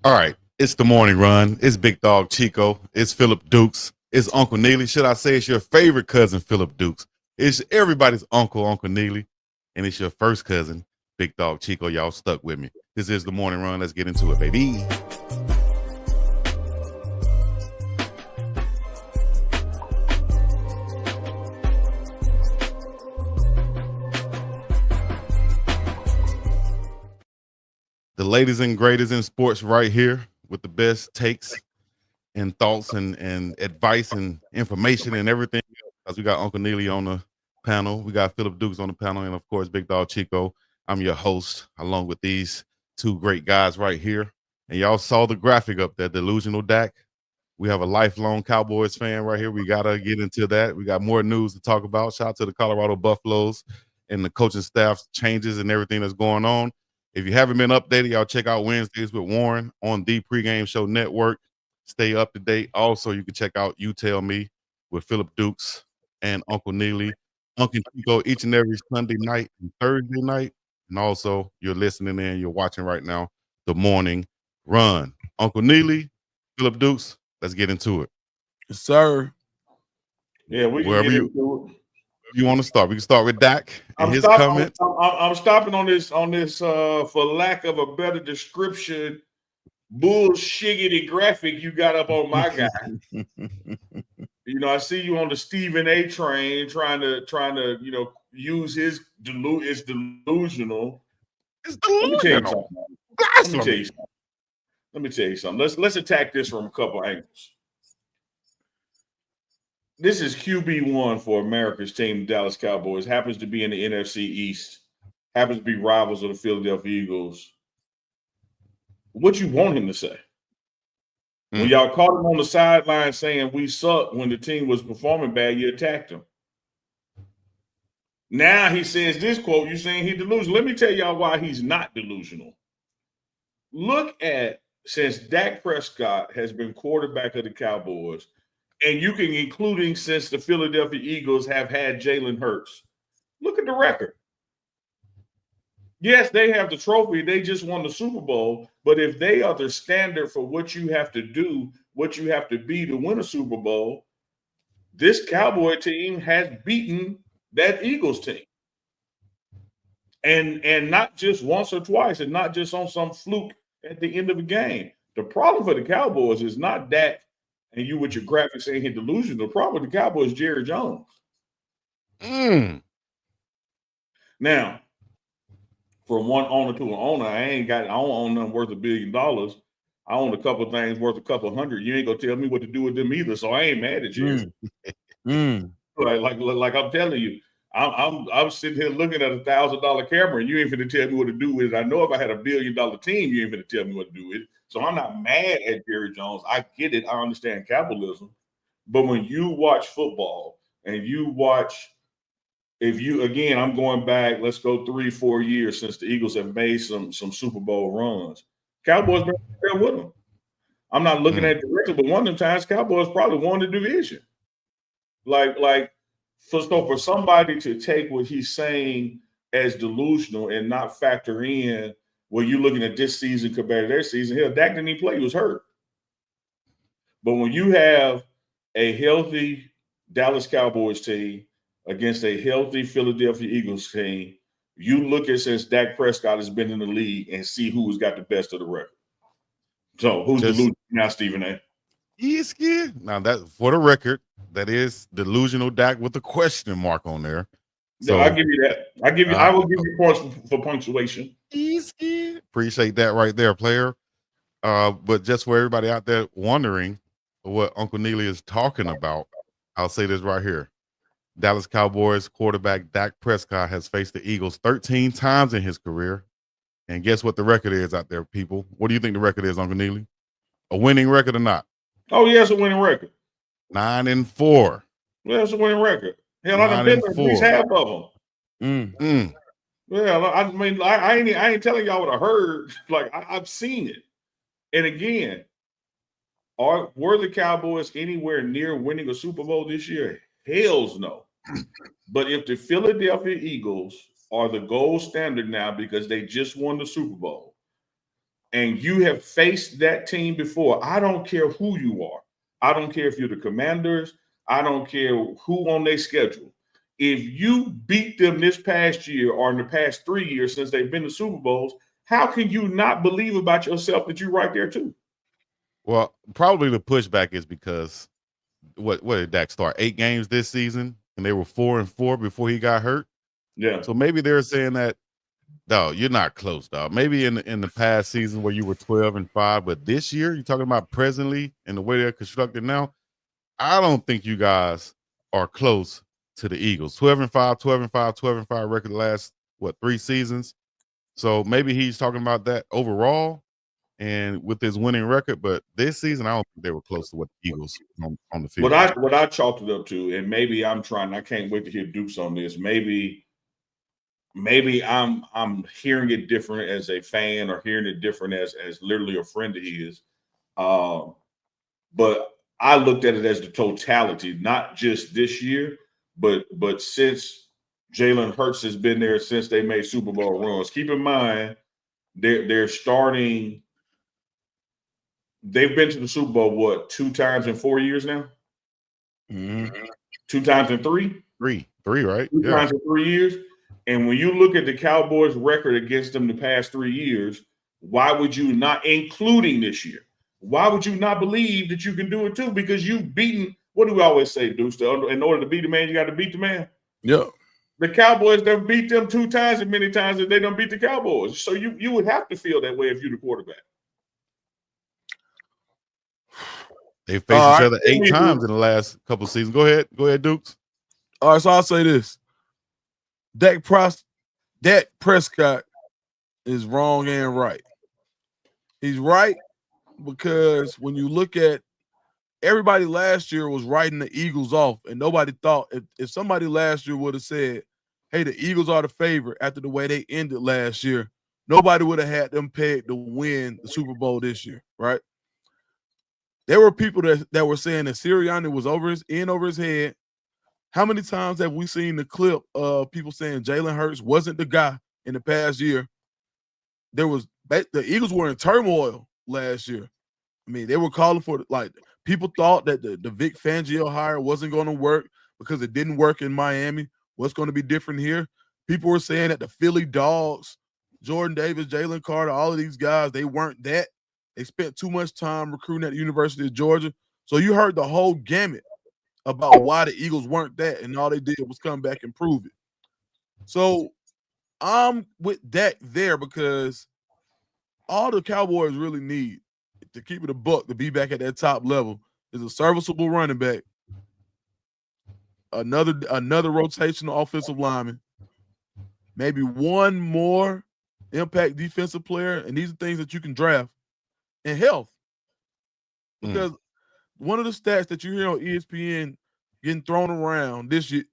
All right, it's the morning run. It's Big Dog Chico. It's Philip Dukes. It's Uncle Neely. Should I say it's your favorite cousin, Philip Dukes? It's everybody's uncle, Uncle Neely, and it's your first cousin, Big Dog Chico. Y'all stuck with me. This is the morning run. Let's get into it, baby. The latest and greatest in sports right here with the best takes and thoughts and advice and information and everything. As we got Uncle Neely on the panel, we got Philip Dukes on the panel, and of course, Big Dog Chico. I'm your host, along with these two great guys right here. And y'all saw the graphic up there, delusional Dak. We have a lifelong Cowboys fan right here. We gotta get into that. We got more news to talk about. Shout out to the Colorado Buffaloes and the coaching staff changes and everything that's going on. If you haven't been updated, y'all check out Wednesdays with Warren on the Pregame Show Network. Stay up to date. Also, you can check out You Tell Me with Philip Dukes and Uncle Neely. Uncle Chico each and every Sunday night and Thursday night. And also, you're listening in, you're watching right now, the morning run. Uncle Neely, Philip Dukes, let's get into it. Yes, sir. Yeah, we can Wherever get you into it. you want to start, we can start with Dak and I'm his stopping. comments. I'm stopping on this. For lack of a better description, bullshiggity graphic you got up on my guy. I see you on the Stephen A. train trying to use his it's delusional. It's Let me tell you delusional. something. Blasphemy. Let me tell you something. Let's attack this from a couple angles. This is QB1 for America's team, Dallas Cowboys. Happens to be in the NFC East. Happens to be rivals of the Philadelphia Eagles. What you want him to say? When y'all caught him on the sideline saying we suck when the team was performing bad, you attacked him. Now he says this quote, you're saying he's delusional. Let me tell y'all why he's not delusional. Look at, since Dak Prescott has been quarterback of the Cowboys, and you can including since the Philadelphia Eagles have had Jalen Hurts. Look at the record. Yes, they have the trophy. They just won the Super Bowl. But if they are the standard for what you have to do, what you have to be to win a Super Bowl, this Cowboy team has beaten that Eagles team. And not just once or twice, and not just on some fluke at the end of the game. The problem for the Cowboys is not that, and you with your graphics saying he's delusional. The problem with the Cowboys is Jerry Jones. Now, from one owner to an owner, I don't own nothing worth $1 billion. I own a couple of things worth a couple hundred. You ain't gonna tell me what to do with them either, so I ain't mad at you. Like I'm telling you, I'm sitting here looking at $1,000 camera, and you ain't finna tell me what to do with it. I know if I had $1 billion team, you ain't finna tell me what to do with it. So I'm not mad at Jerry Jones. I get it. I understand capitalism, but when you watch football and you watch. I'm going back, let's go 3-4 years since the Eagles have made some Super Bowl runs. Cowboys been there with them. I'm not looking at it directly, but one of them times Cowboys probably won the division. For somebody to take what he's saying as delusional and not factor in, well, you're looking at this season compared to their season. Hell, Dak didn't even play, he was hurt. But when you have a healthy Dallas Cowboys team against a healthy Philadelphia Eagles team, you look at since Dak Prescott has been in the league and see who's got the best of the record. So who's delusional now, Stephen A? He's scared. Now that for the record, that is delusional Dak with a question mark on there. So I'll give you that. I will give you points for punctuation. He's scared. Appreciate that right there, player. But just for everybody out there wondering what Uncle Neely is talking about, I'll say this right here. Dallas Cowboys quarterback Dak Prescott has faced the Eagles 13 times in his career. And guess what the record is out there, people? What do you think the record is, Uncle Neely? A winning record or not? Oh, yeah, it's a winning record. 9-4. Yeah, it's a winning record. Hell, I've been there at least half of them. Well, I mean, I ain't telling y'all what I heard. Like, I've seen it. And again, were the Cowboys anywhere near winning a Super Bowl this year? Hell's no. But if the Philadelphia Eagles are the gold standard now because they just won the Super Bowl, and you have faced that team before, I don't care who you are. I don't care if you're the Commanders. I don't care who on their schedule. If you beat them this past year or in the past 3 years since they've been to Super Bowls, how can you not believe about yourself that you're right there too? Well, probably the pushback is because what did Dak start 8 games this season, and they were 4-4 before he got hurt. Yeah. So maybe they're saying that, no, you're not close, dog. Maybe in the past season where you were 12-5, but this year you're talking about presently and the way they're constructed now. I don't think you guys are close to the Eagles. 12-5, 12-5, 12-5 record the last 3 seasons. So maybe he's talking about that overall and with his winning record, but this season I don't think they were close to what the Eagles on the field. What I chalked it up to, and maybe I'm trying, I can't wait to hear Dukes on this. Maybe I'm hearing it different as a fan or hearing it different as literally a friend of his. But I looked at it as the totality, not just this year, but since Jalen Hurts has been there since they made Super Bowl runs. Keep in mind, they're starting. They've been to the Super Bowl what 2 times in 4 years now? Mm-hmm. 2 times in 3? Three, right? 2 times in 3 years. And when you look at the Cowboys' record against them the past 3 years, why would you not, including this year, why would you not believe that you can do it too? Because you've beaten, what do we always say, Deuce? In order to beat the man, you got to beat the man. Yeah. The Cowboys done beat them 2 times as many times as they done beat the Cowboys. So you would have to feel that way if you're the quarterback. They've faced each other 8 times in the last couple of seasons. Go ahead, Dukes. All right, so I'll say this. Dak Prescott is wrong and right. He's right because when you look at everybody last year was writing the Eagles off, and nobody thought if somebody last year would have said, hey, the Eagles are the favorite after the way they ended last year, nobody would have had them pegged to win the Super Bowl this year, right? There were people that were saying that Sirianni was over his head. How many times have we seen the clip of people saying Jalen Hurts wasn't the guy in the past year? The Eagles were in turmoil last year. I mean, they were calling for, like, people thought that the Vic Fangio hire wasn't going to work because it didn't work in Miami. What's going to be different here? People were saying that the Philly Dogs, Jordan Davis, Jalen Carter, all of these guys, they weren't that. They spent too much time recruiting at the University of Georgia. So you heard the whole gamut about why the Eagles weren't that, and all they did was come back and prove it. So I'm with Dak there because all the Cowboys really need to keep it a buck to be back at that top level is a serviceable running back, another rotational offensive lineman, maybe one more impact defensive player, and these are things that you can draft, and health. Because one of the stats that you hear on ESPN getting thrown around this year,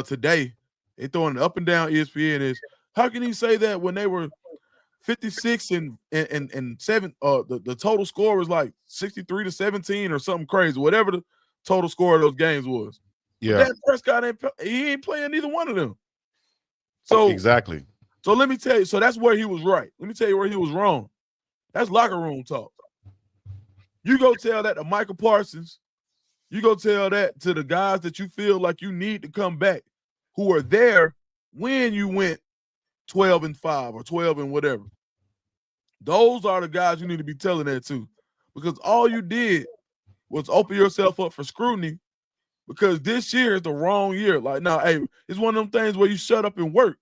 today, they throwing it up and down ESPN is, how can he say that when they were 56 and 7, the total score was like 63-17 or something crazy, whatever the total score of those games was. Yeah, Dak Prescott ain't playing neither one of them. So exactly. So let me tell you, so that's where he was right. Let me tell you where he was wrong. That's locker room talk. You go tell that to Michael Parsons. You go tell that to the guys that you feel like you need to come back, who are there when you went 12-5 or 12 and whatever. Those are the guys you need to be telling that to, because all you did was open yourself up for scrutiny, because this year is the wrong year. Like, now, hey, it's one of them things where you shut up and work.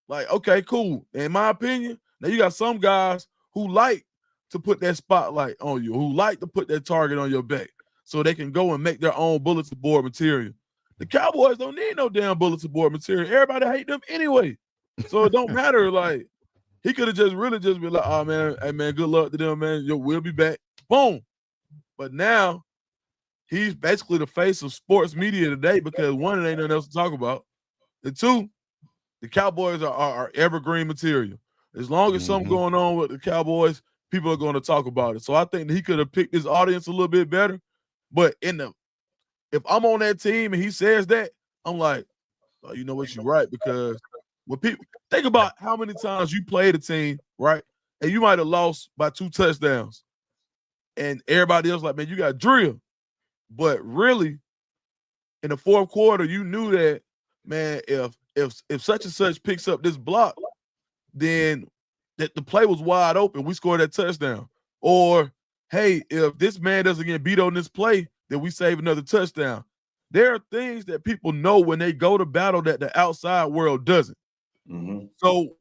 Like, okay, cool. In my opinion, now you got some guys who like to put that spotlight on you, who like to put that target on your back so they can go and make their own bulletin board material. The Cowboys don't need no damn bulletin board material. Everybody hate them anyway. So it don't matter. Like, he could have just been like, oh, man, hey, man, good luck to them, man. We'll be back. Boom. But now he's basically the face of sports media today because, one, it ain't nothing else to talk about. And two, the Cowboys are evergreen material. As long as something going on with the Cowboys, people are going to talk about it. So I think that he could have picked his audience a little bit better. But if I'm on that team and he says that, I'm like, oh, you know what, you're right. Because when people think about how many times you played a team, right? and you might have lost by 2 touchdowns. And everybody else like, man, you got drilled. But really, in the fourth quarter, you knew that, man, if such and such picks up this block, then that the play was wide open. We scored that touchdown. Or, hey, if this man doesn't get beat on this play, then we save another touchdown. There are things that people know when they go to battle that the outside world doesn't. Mm-hmm. So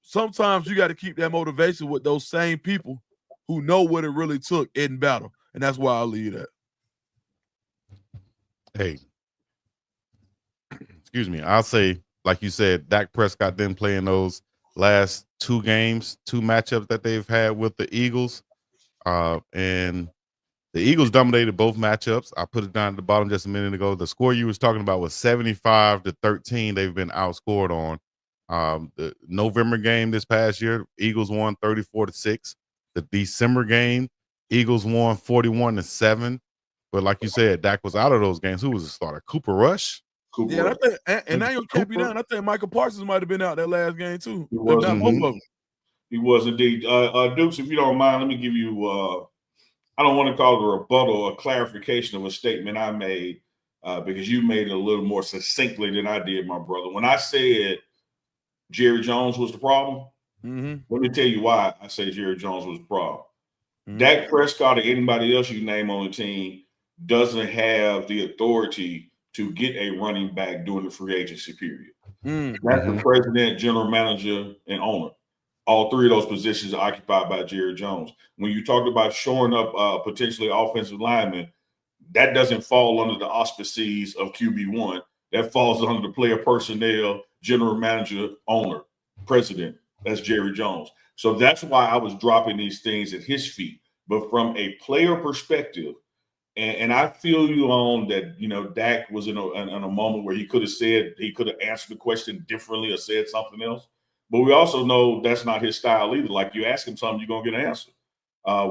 sometimes you got to keep that motivation with those same people who know what it really took in battle. And that's why I'll leave that. Hey, excuse me. I'll say, like you said, Dak Prescott didn't play in those last 2 games, 2 matchups that they've had with the Eagles. And the Eagles dominated both matchups. I put it down at the bottom just a minute ago. The score you was talking about was 75-13. They've been outscored on. The November game this past year, Eagles won 34-6. The December game, Eagles won 41-7. But like you said, Dak was out of those games. Who was the starter? Cooper Rush? Cooper Yeah, Rush. and I ain't kept you down. I think Michael Parsons might have been out that last game too. He was, Not both of them. He was indeed. Dukes, if you don't mind, let me give you I don't want to call it a rebuttal or clarification of a statement I made because you made it a little more succinctly than I did, my brother. When I said Jerry Jones was the problem, let me tell you why I say Jerry Jones was the problem. Dak Prescott or anybody else you name on the team doesn't have the authority to get a running back during the free agency period. That's the president, general manager, and owner. All 3 of those positions are occupied by Jerry Jones. When you talked about shoring up potentially offensive linemen, that doesn't fall under the auspices of QB1. That falls under the player personnel, general manager, owner, president. That's Jerry Jones. So that's why I was dropping these things at his feet. But from a player perspective, and I feel you on that, you know, Dak was in a moment where he could have answered the question differently or said something else. But we also know that's not his style either. Like you ask him something, you're going to get an answer.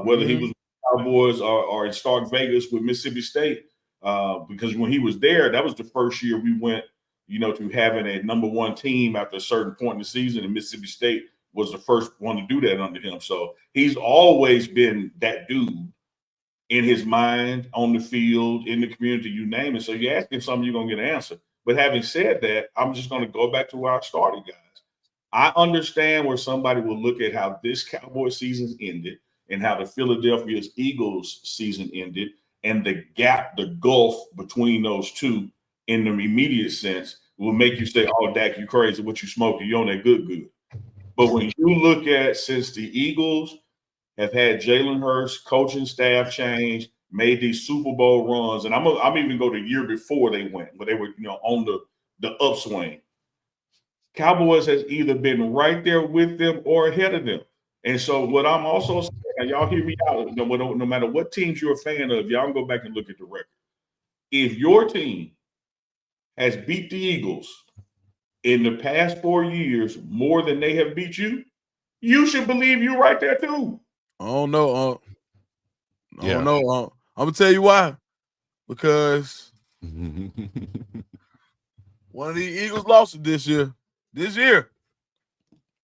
Whether he was with Cowboys or in Stark Vegas with Mississippi State, because when he was there, that was the first year we went, you know, to having a number 1 team after a certain point in the season, and Mississippi State was the first one to do that under him. So he's always been that dude in his mind, on the field, in the community, you name it. So you ask him something, you're going to get an answer. But having said that, I'm just going to go back to where I started, guys. I understand where somebody will look at how this Cowboys season ended and how the Philadelphia Eagles season ended and the gap, the gulf between those two in the immediate sense will make you say, oh, Dak, you crazy. What you smoking? You on that good. But when you look at since the Eagles have had Jalen Hurts, coaching staff change, made these Super Bowl runs, and I'm even go the year before they went, where they were, you know, on the upswing. Cowboys has either been right there with them or ahead of them. And so what I'm also saying, and y'all hear me out, no matter what teams you're a fan of, y'all go back and look at the record. If your team has beat the Eagles in the past 4 years more than they have beat you, you should believe you're right there too. I don't know. I don't know. I'm gonna tell you why. Because one of the Eagles lost it this year. This year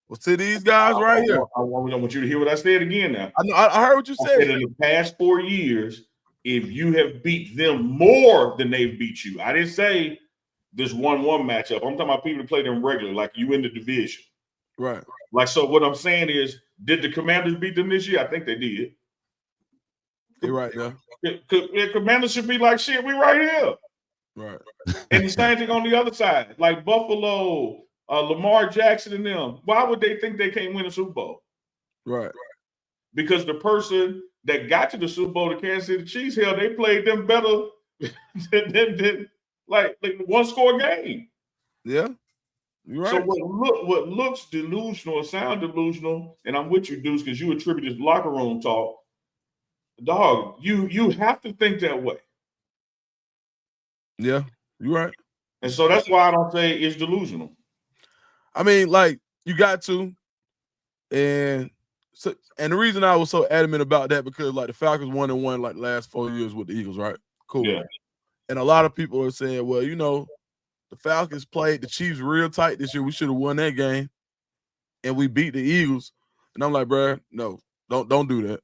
was to these guys right here. I want you to hear what I said again now. I heard what you said. In the past 4 years, if you have beat them more than they've beat you, I didn't say this 1-1 matchup. I'm talking about people that play them regularly, like you in the division. Right. Like, so what I'm saying is, did the Commanders beat them this year? I think they did. They're right there. The Commanders should be like, shit, we right here. Right. And the same thing on the other side. Like Buffalo, Lamar Jackson and them. Why would they think they can't win a Super Bowl? Right. Because the person that got to the Super Bowl, the Kansas City Chiefs, hell, they played them better than like 1-score game. Yeah. You're right. So what looks delusional or sound delusional, and I'm with you, Deuce, because you attribute this locker room talk. Dog, you have to think that way. Yeah, you're right. And so that's why I don't say it's delusional. I mean, like, you got to. And the reason I was so adamant about that, because like the Falcons 1-1 like the last 4 years with the Eagles, right? Cool. Yeah. And a lot of people are saying, well, you know, the Falcons played the Chiefs real tight this year. We should have won that game. And we beat the Eagles. And I'm like, bro, no, don't do that.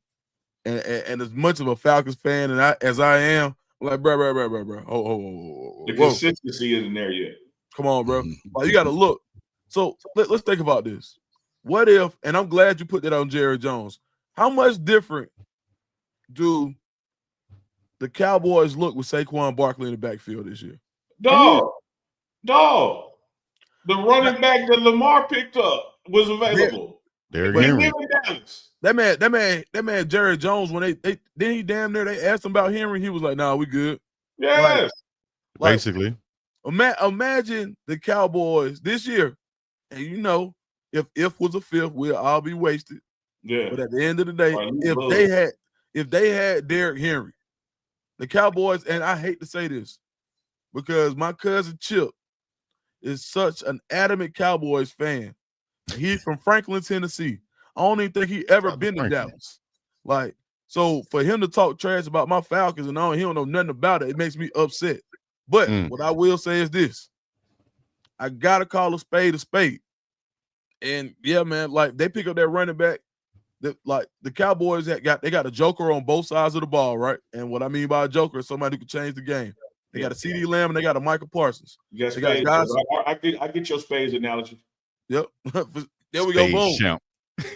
And as much of a Falcons fan as I am, I'm like, bro. The Whoa. consistency isn't there yet. Come on, bro. Like, you got to look. So let's think about this. What if, and I'm glad you put that on Jerry Jones, how much different do the Cowboys look with Saquon Barkley in the backfield this year? Dog. The running back that Lamar picked up was available. Derrick He Henry. live in Dallas. That man, Jerry Jones, when they he damn near they asked him about Henry, he was like, "Nah, we good." Yes. Basically. Imagine the Cowboys this year, and if was a fifth, we'll all be wasted. Yeah. But at the end of the day, if they had Derrick Henry, the Cowboys, and I hate to say this, because my cousin Chip is such an adamant Cowboys fan. He's from Franklin, Tennessee. I don't even think he ever been to Dallas. Like, so for him to talk trash about my Falcons and all, he don't know nothing about it. It makes me upset. But what I will say is this: I gotta call a spade a spade. And yeah, man, like they pick up that running back. The Cowboys they got a joker on both sides of the ball, right? And what I mean by a joker is somebody who can change the game. They got a CD Lamb and they got a Michael Parsons. Yes, they got guys. I get your spades analogy. Yep. There we go. Boom.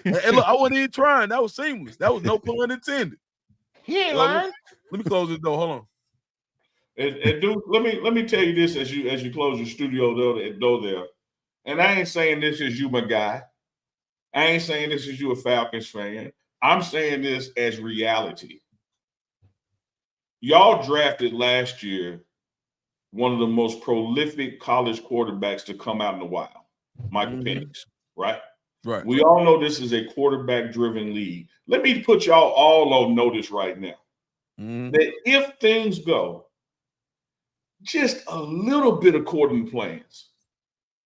And look, I wasn't even trying. That was seamless. That was no pun intended. He ain't lying. Let me close this door. Hold on. And dude, let me tell you this as you close your studio door there. And I ain't saying this as you my guy. I ain't saying this as you a Falcons fan. I'm saying this as reality. Y'all drafted last year one of the most prolific college quarterbacks to come out in a while, Michael Penix, right? Right. We all know this is a quarterback-driven league. Let me put y'all all on notice right now that if things go just a little bit according to plans,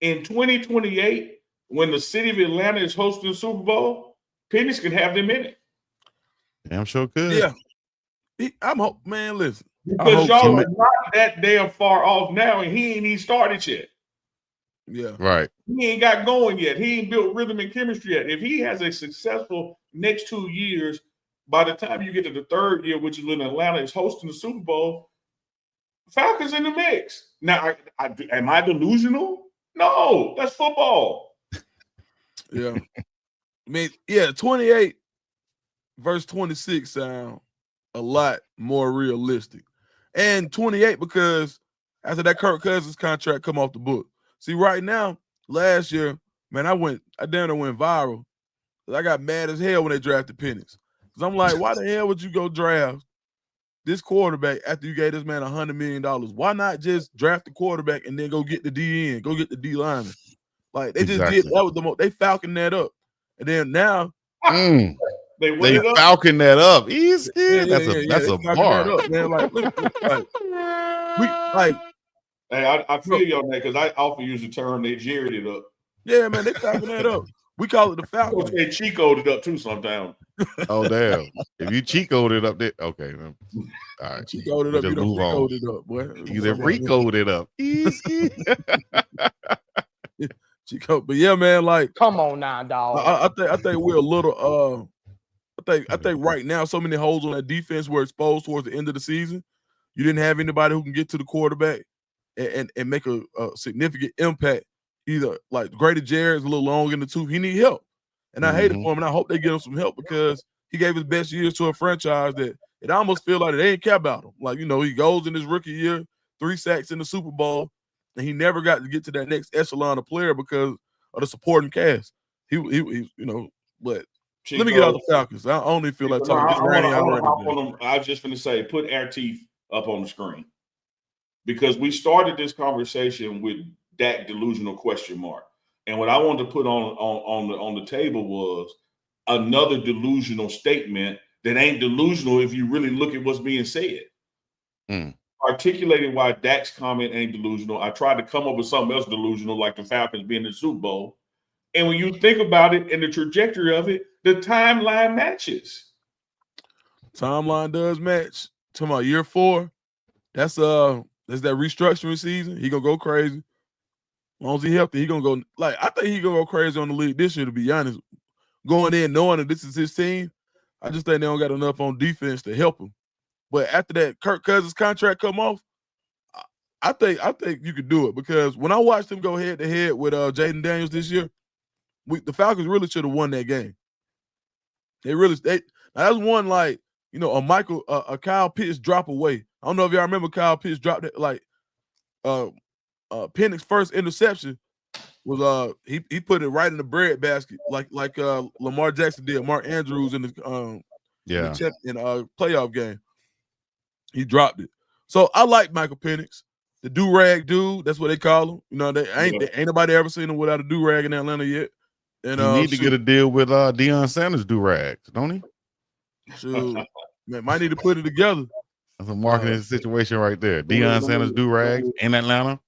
in 2028, when the city of Atlanta is hosting the Super Bowl, Penix could have them in it. Damn sure could. Yeah. Man, listen. Because y'all are not that damn far off now, and he ain't even started yet. Yeah. Right. He ain't got going yet. He ain't built rhythm and chemistry yet. If he has a successful next 2 years, by the time you get to the third year, which is when Atlanta is hosting the Super Bowl, Falcons in the mix. Now, am I delusional? No, that's football. Yeah. I mean, 28 verse 26 sound a lot more realistic. And 28 because after that Kirk Cousins contract come off the book. See, right now, last year, man, I damn near went viral. I got mad as hell when they drafted Penix. Because I'm like, why the hell would you go draft this quarterback after you gave this man $100 million? Why not just draft the quarterback and then go get the DN, go get the D lineman? Like they just did that was the most. They falconed that up, and then now they falcon that up. Easy. That's a bar. Up, man. Hey, I feel you on that because I often use the term they jerried it up. Yeah, man, they falconed that up. We call it the Falcon. They Chico'd it up too sometimes. Oh damn! If you Chico'd it up, there, okay. Man. All right, Chico'd it up. You don't Chico'd it up, boy. You done Rico'd it up. Easy. Chico, but yeah, man, like, come on now, dog. I think we're a little. I think right now so many holes on that defense were exposed towards the end of the season. You didn't have anybody who can get to the quarterback and make a significant impact. Either like Grady Jarrett's a little long in the tooth. He need help. And I hate it for him. And I hope they get him some help because he gave his best years to a franchise that it almost feel like they ain't care about him. Like, he goes in his rookie year, 3 sacks in the Super Bowl, and he never got to get to that next echelon of player because of the supporting cast. He but Chico, let me get out the Falcons. I only feel like talking. I was just going to say, put our teeth up on the screen because we started this conversation with Dak delusional question mark. And what I wanted to put on the table was another delusional statement that ain't delusional if you really look at what's being said. Articulating why Dak's comment ain't delusional. I tried to come up with something else delusional, like the Falcons being in the Super Bowl. And when you think about it and the trajectory of it, the timeline matches. Timeline does match. Talking about year 4, that's that restructuring season. He gonna go crazy. As long as he healthy, he gonna go I think he gonna go crazy on the league this year, to be honest. going in knowing that this is his team. I just think they don't got enough on defense to help him. But after that Kirk Cousins contract come off, I think you could do it, because when I watched him go head to head with Jaden Daniels this year, the Falcons really should have won that game. That was one, like, a Kyle Pitts drop away. I don't know if y'all remember Kyle Pitts dropped it, like Penix's first interception was he put it right in the bread basket, like Lamar Jackson did Mark Andrews in the playoff game. He dropped it. So I like Michael Penix, the do-rag dude. That's what they call him. They ain't nobody ever seen him without a do-rag in Atlanta yet. And he need to get a deal with Deion Sanders do-rags, don't he? Shoot. Man, might need to put it together. That's a marketing situation right there. Deion Sanders do-rags in Atlanta.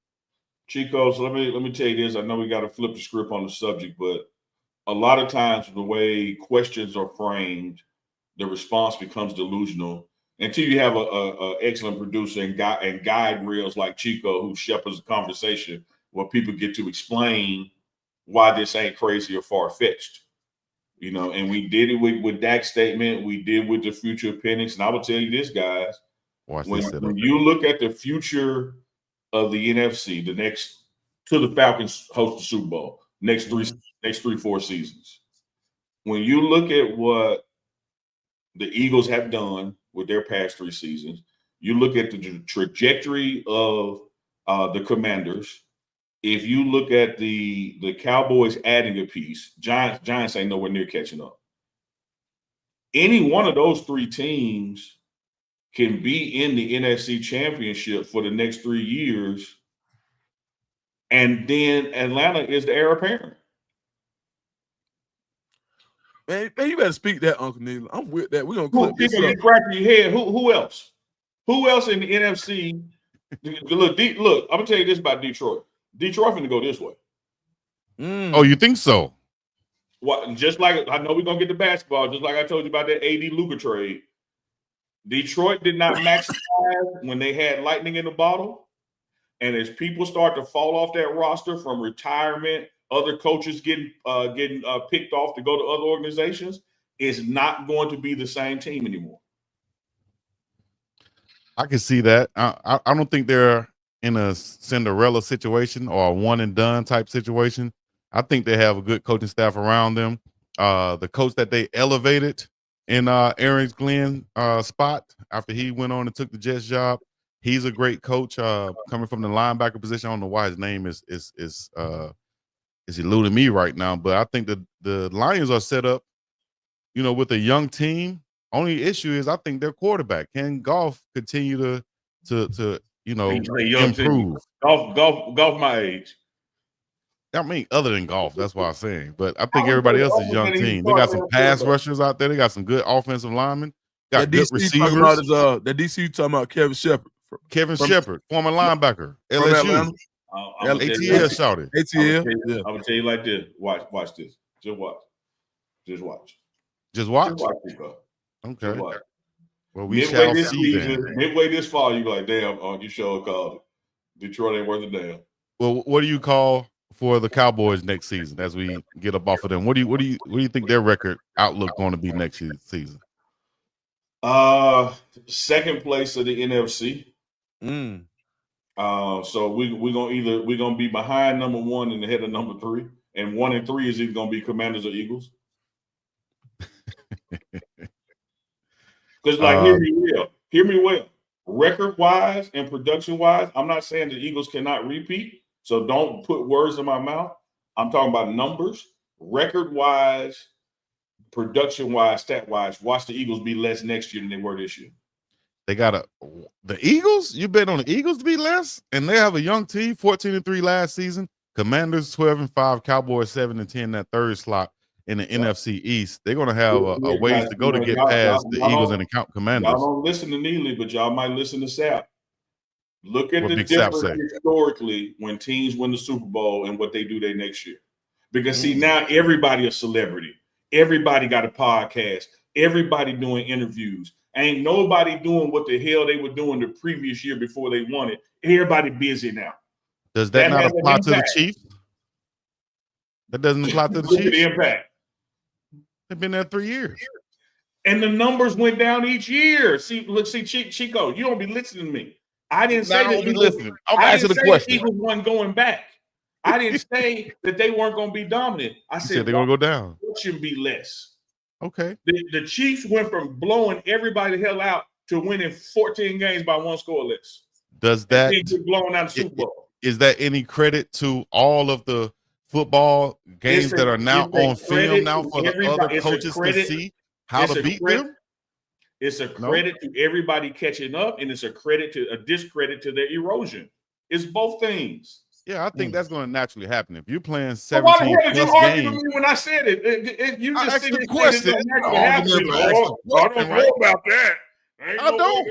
Chico, so let me tell you this. I know we got to flip the script on the subject, but a lot of times the way questions are framed, the response becomes delusional until you have a excellent producer and guide rails like Chico, who shepherds the conversation where people get to explain why this ain't crazy or far-fetched. And we did it with Dak's statement. We did with the future of Penix. And I will tell you this, guys. When you look at the future of the NFC, till the Falcons host the Super Bowl, next 3-4 seasons. When you look at what the Eagles have done with their past 3 seasons, you look at the trajectory of the Commanders. If you look at the Cowboys adding a piece, Giants ain't nowhere near catching up. Any one of those 3 teams can be in the NFC Championship for the next 3 years, and then Atlanta is the heir apparent. Man, you better speak that, Uncle Neely. I'm with that. We're gonna clip this up. You cracking your head. Who else? Who else in the NFC? Look, I'm gonna tell you this about Detroit. Detroit finna go this way. Oh, you think so? What? Just like I know we're gonna get the basketball. Just like I told you about that AD Luka trade. Detroit did not maximize when they had lightning in the bottle, and as people start to fall off that roster from retirement, other coaches getting picked off to go to other organizations, it's not going to be the same team anymore. I can see that. I don't think they're in a Cinderella situation or a one and done type situation. I think they have a good coaching staff around them. The coach that they elevated in Aaron Glenn spot after he went on and took the Jets job, he's a great coach coming from the linebacker position. I don't know why his name is eluding me right now, but I think the Lions are set up, with a young team. Only issue is I think their quarterback, can Goff, continue to improve. Golf my age. I mean, other than Goff, that's what I'm saying. But I think everybody else is a young team. They got some pass rushers out there. They got some good offensive linemen. Got good receivers. That DC talking about Kevin Shepard. Kevin Shepard, former linebacker, LSU. ATL shouted. ATL. I'm gonna tell you like this. Watch this. Just watch. Just watch. Okay. Just watch. Well, we shall see then. Midway this fall, you be like, damn, you sure called it. Detroit ain't worth a damn. Well, what do you call for the Cowboys next season as we get up off of them? What do you think their record outlook going to be next season? Second place of the NFC. So we're gonna be behind number 1 and ahead of number 3, and 1 and 3 is either gonna be Commanders or Eagles. Because hear me well. Record wise and production wise, I'm not saying the Eagles cannot repeat. So don't put words in my mouth. I'm talking about numbers, record wise, production wise, stat wise. Watch the Eagles be less next year than they were this year. They got the Eagles. You bet on the Eagles to be less, and they have a young team, 14-3 last season. Commanders 12-5, Cowboys 7-10, that third slot in the NFC East. They're going to have a ways to go to get past the Eagles and the Commanders. Y'all don't listen to Neely, but y'all might listen to Sap. Look at the difference historically when teams win the Super Bowl and what they do their next year. Because see, now everybody a celebrity. Everybody got a podcast. Everybody doing interviews. Ain't nobody doing what the hell they were doing the previous year before they won it. Everybody busy now. Does that not apply to the Chiefs? That doesn't apply to the Chiefs? The impact. They've been there 3 years. And the numbers went down each year. See, Chico, you don't be listening to me. I didn't say that. Be listening. I'm I asking didn't the say question. the Eagles weren't going back. I didn't say that they weren't going to be dominant. I said they're going to go down. It should be less. Okay. The Chiefs went from blowing everybody the hell out to winning 14 games by one score less. Does that get blown out of the Super Bowl? Is that any credit to all of the football games that are now on film now for the other coaches to see how to beat them? It's a credit to everybody catching up, and it's a discredit to their erosion. It's both things. Yeah, I think that's going to naturally happen. If you're playing 17 why the hell did you argue games, with me when I said it? You just asked the question. I don't know about that. I don't.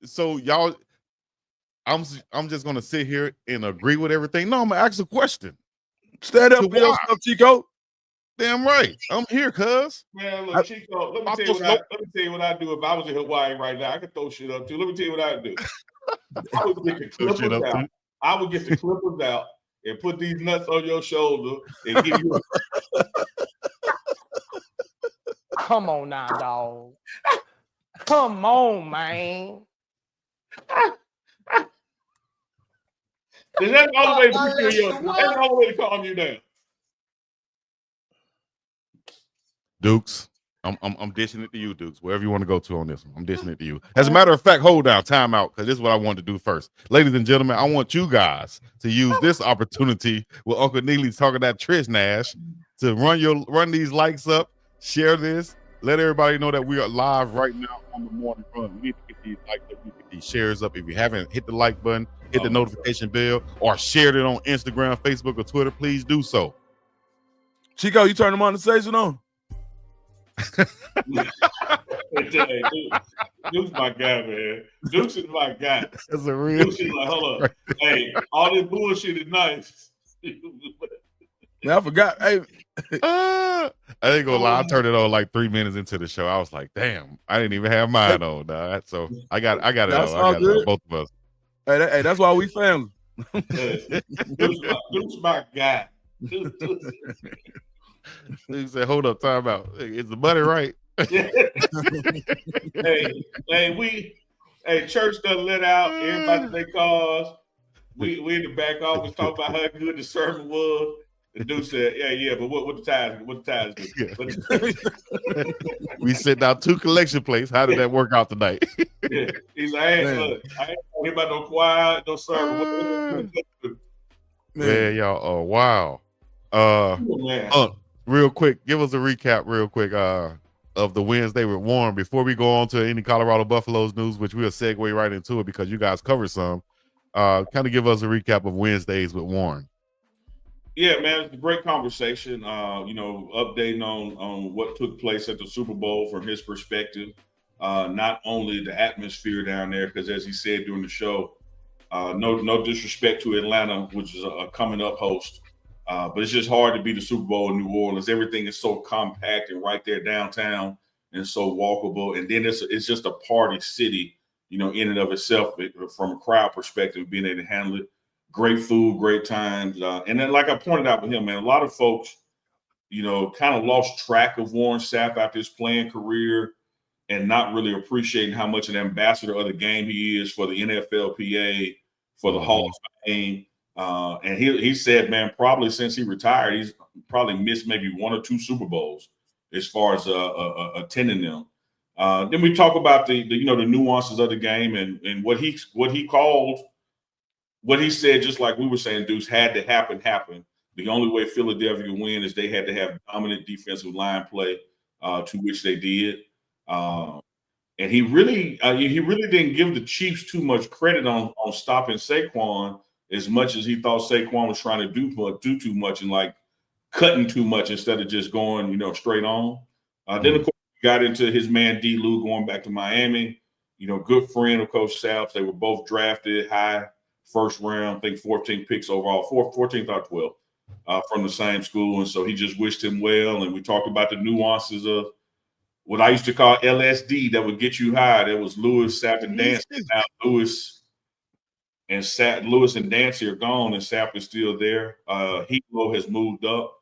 So y'all, I'm just going to sit here and agree with everything. No, I'm going to ask a question. Stand up for yourself, Chico. Damn right. I'm here, cuz. Man, look, Chico, let me tell you what I do if I was in Hawaii right now. I could throw shit up too. Let me tell you what I would do. I would get the clippers out. I would get the clippers out and put these nuts on your shoulder and give you Come on now, dog. Come on, man. That's the only way to calm you down. Dukes, I'm dishing it to you, Dukes. Wherever you want to go to on this one, I'm dishing it to you. As a matter of fact, hold down, time out, because this is what I wanted to do first. Ladies and gentlemen, I want you guys to use this opportunity with Uncle Neely's talking that Trish Nash to run these likes up, share this, let everybody know that we are live right now on the morning run. We need to get these likes up, we get these shares up. If you haven't hit the like button, hit the notification bell, or shared it on Instagram, Facebook, or Twitter, please do so. Chico, you turn the monetization on? Hey, Duke's my guy, man. Duke's is my guy. That's a real. Duke's is like, hold up. Hey, all this bullshit is nice. Man, I forgot. Hey, I ain't gonna lie. I turned it on like 3 minutes into the show. I was like, damn, I didn't even have mine on, dog. So I got it on. I got it on, both of us. Hey, that's why we family. Duke's my guy. He said, hold up, time out. Is the money right? Hey, church done let out. Everybody in their cars. We in the back office talking about how good the sermon was. The dude said, yeah, but what the tithes do? We sent out 2 collection plates. How did that work out tonight? Yeah. He's like, I ain't talking about no choir, no sermon. Man, y'all, oh wow. Real quick, give us a recap real quick of the Wednesday with Warren before we go on to any Colorado Buffaloes news, which we'll segue right into it because you guys covered some. Kind of give us a recap of Wednesdays with Warren. Yeah, man, it's a great conversation. Updating on what took place at the Super Bowl from his perspective. Not only the atmosphere down there, because as he said during the show, no disrespect to Atlanta, which is a coming up host. But it's just hard to be the Super Bowl in New Orleans. Everything is so compact and right there downtown and so walkable. And then it's just a party city, in and of itself from a crowd perspective, being able to handle it. Great food, great times. And then, like I pointed out with him, man, a lot of folks, kind of lost track of Warren Sapp after his playing career and not really appreciating how much an ambassador of the game he is for the NFLPA, for the Hall of Fame. And he said, man, probably since he retired, he's probably missed maybe 1 or 2 Super Bowls as far as attending them. Then we talk about the nuances of the game and what he called, what he said, just like we were saying, Deuce, had to happen. The only way Philadelphia win is they had to have dominant defensive line play, to which they did. And he really didn't give the Chiefs too much credit on stopping Saquon as much as he thought Saquon was trying to do too much and like cutting too much instead of just going, straight on. Then of course we got into his man D. Lou going back to Miami. Good friend of Coach Sapp. They were both drafted high, first round, I think 14 picks overall, 14th or 12th from the same school. And so he just wished him well. And we talked about the nuances of what I used to call LSD that would get you high. There was Lewis, Sapp, and Dancy. Now Lewis and Dancy are gone, and Sapp is still there. Hilo has moved up.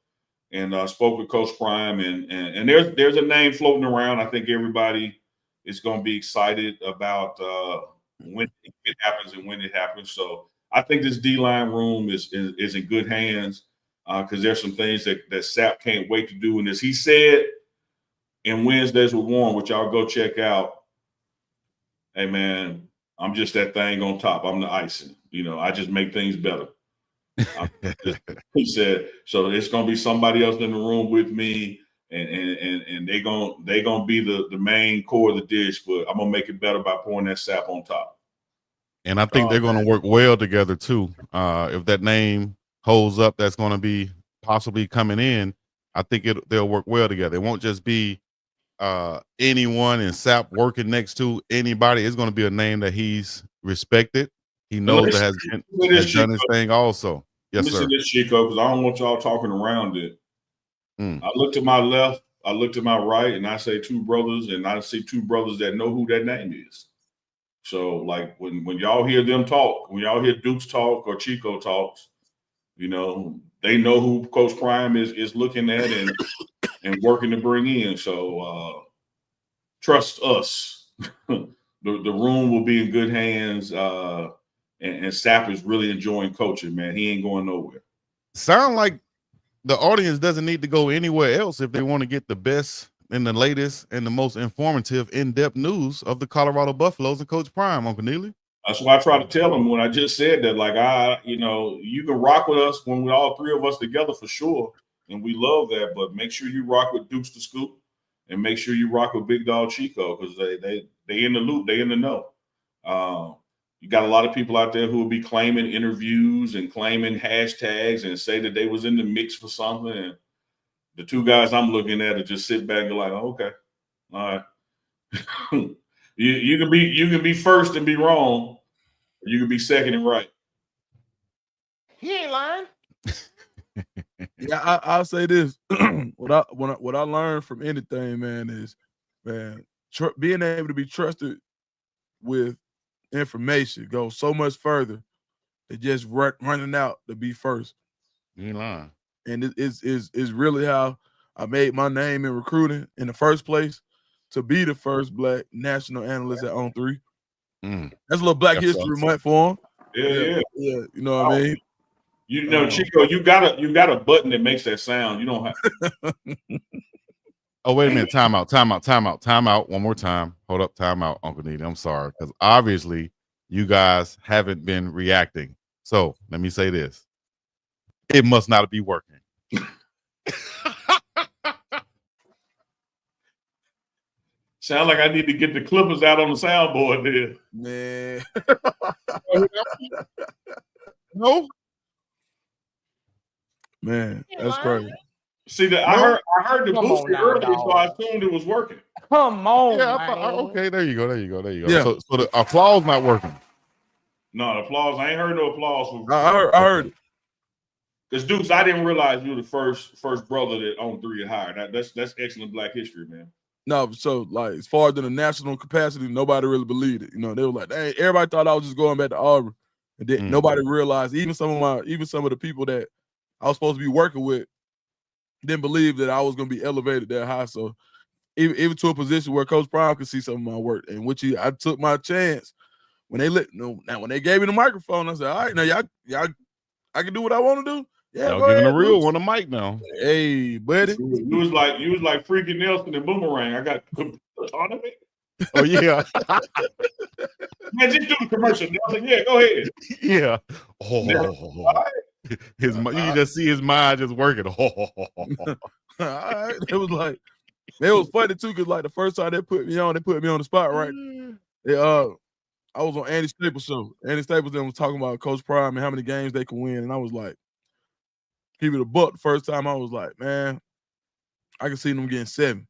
and spoke with Coach Prime, and there's a name floating around. I think everybody is going to be excited about when it happens and when it happens. So I think this D-line room is in good hands because there's some things that Sapp can't wait to do. And as he said in Wednesdays with Warren, which y'all go check out, hey man, I'm just that thing on top. I'm the icing. I just make things better. He said, so it's gonna be somebody else in the room with me, and they gonna be the main core of the dish, but I'm gonna make it better by pouring that sap on top. And I think they're going to work well together too. If that name holds up, that's going to be possibly coming in. I think they'll work well together. It won't just be anyone and Sapp working next to anybody. It's going to be a name that he's respected. He knows that has done his thing also. Yes, sir. Let me see this, Chico, because I don't want y'all talking around it. I look to my left, I look to my right, and I say two brothers, and I see two brothers that know who that name is. So, like, when y'all hear them talk, when y'all hear Dukes talk or Chico talks, they know who Coach Prime is looking at and working to bring in. So, trust us. The room will be in good hands. And Sapp is really enjoying coaching, man. He ain't going nowhere. Sound like the audience doesn't need to go anywhere else if they want to get the best and the latest and the most informative, in-depth news of the Colorado Buffaloes and Coach Prime, Uncle Neely. That's why I try to tell them when I just said that, like, you can rock with us when we're all three of us together for sure, and we love that. But make sure you rock with Dukes the Scoop, and make sure you rock with biggDogg Chico because they in the loop, they in the know. You got a lot of people out there who will be claiming interviews and claiming hashtags and say that they was in the mix for something. And the two guys I'm looking at are just sit back and like, oh, okay, all right. you can be first and be wrong. You can be second and right. He ain't lying. Yeah, I'll say this. What I learned from anything, man, is being able to be trusted with information goes so much further than just running out to be first. You ain't lying. And it is really how I made my name in recruiting in the first place, to be the first Black national analyst at On3. That's a little Black History Month for him. Yeah. You know what I mean? Chico, you got a button that makes that sound. You don't have. Oh, wait a minute. Time out. One more time. Hold up. Time out, Uncle Neely. I'm sorry. Because obviously you guys haven't been reacting. So let me say this. It must not be working. Sound like I need to get the clippers out on the soundboard there. Man. No. Man, that's crazy. See that I heard the booster earlier, so I assumed it was working. Come on, yeah, man. Okay, there you go. Yeah. So the applause not working. No, the applause. I ain't heard no applause. I heard it. Because Dukes, I didn't realize you were the first brother that On3 hired. That's excellent Black history, man. No, so like as far as in the national capacity, nobody really believed it. They were like, hey, everybody thought I was just going back to Auburn, and then nobody realized. Even some of the people that I was supposed to be working with didn't believe that I was going to be elevated that high. So even to a position where Coach Prime could see some of my work, and I took my chance when they when they gave me the microphone. I said, all right, now y'all, I can do what I want to do. Yeah, y'all giving a real one a mic now. Hey, buddy. You was like freaking Nelson and Boomerang. I got autonomy. Oh yeah. Man, just do the commercial, Nelson. Yeah, go ahead. Yeah. You can just see his mind just working. All right. It was funny too, because like the first time they put me on the spot, right? I was on Andy Staples' show. Andy Staples then was talking about Coach Prime and how many games they can win. And I was like, keep it a buck. The first time I was like, man, I can see them getting 7.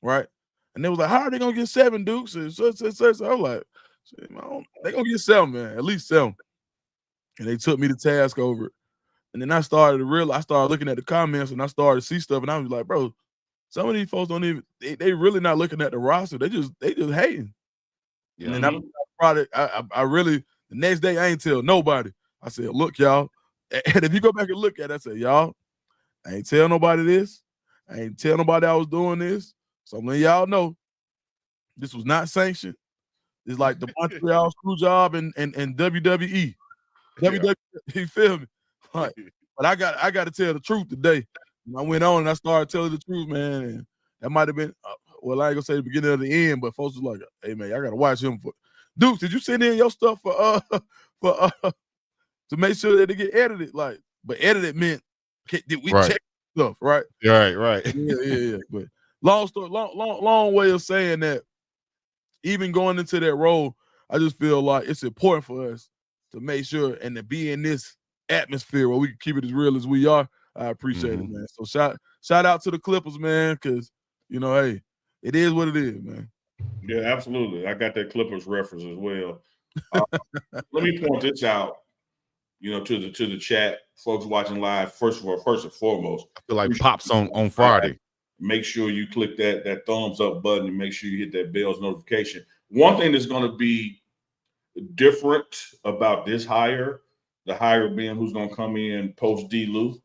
Right? And they was like, how are they gonna get 7, Dukes? And so I was like, they're gonna get 7, man, at least 7. And they took me to task over it. And then I started looking at the comments and I started to see stuff, and I was like, bro, some of these folks don't even they really not looking at the roster. They just hating. Yeah. And then I really the next day I ain't tell nobody. I said, look, y'all. And if you go back and look at it, I said, y'all, I ain't tell nobody this. I ain't tell nobody I was doing this. So I'm letting y'all know this was not sanctioned. It's like the Montreal screw job and WWE. WWE, you feel me? Like, but I got to tell the truth today. And I went on and I started telling the truth, man. And that might have been well, I ain't gonna say the beginning of the end, but folks was like, "Hey man, I gotta watch him for." Dukes, did you send in your stuff for to make sure that it get edited? Like, but edited meant did we check stuff, right? Right. Yeah. But long story, long way of saying that. Even going into that role, I just feel like it's important for us to make sure and to be in this atmosphere where we can keep it as real as we are. I appreciate it, man. So shout out to the Clippers, man, because hey, it is what it is, man. Yeah, absolutely. I got that Clippers reference as well. Let me point this out, to the chat, folks watching live. First and foremost, I feel like pops on Friday. Make sure you click that thumbs up button and make sure you hit that bell's notification. One thing that's going to be different about this hire, the hire being who's going to come in post D-Lou,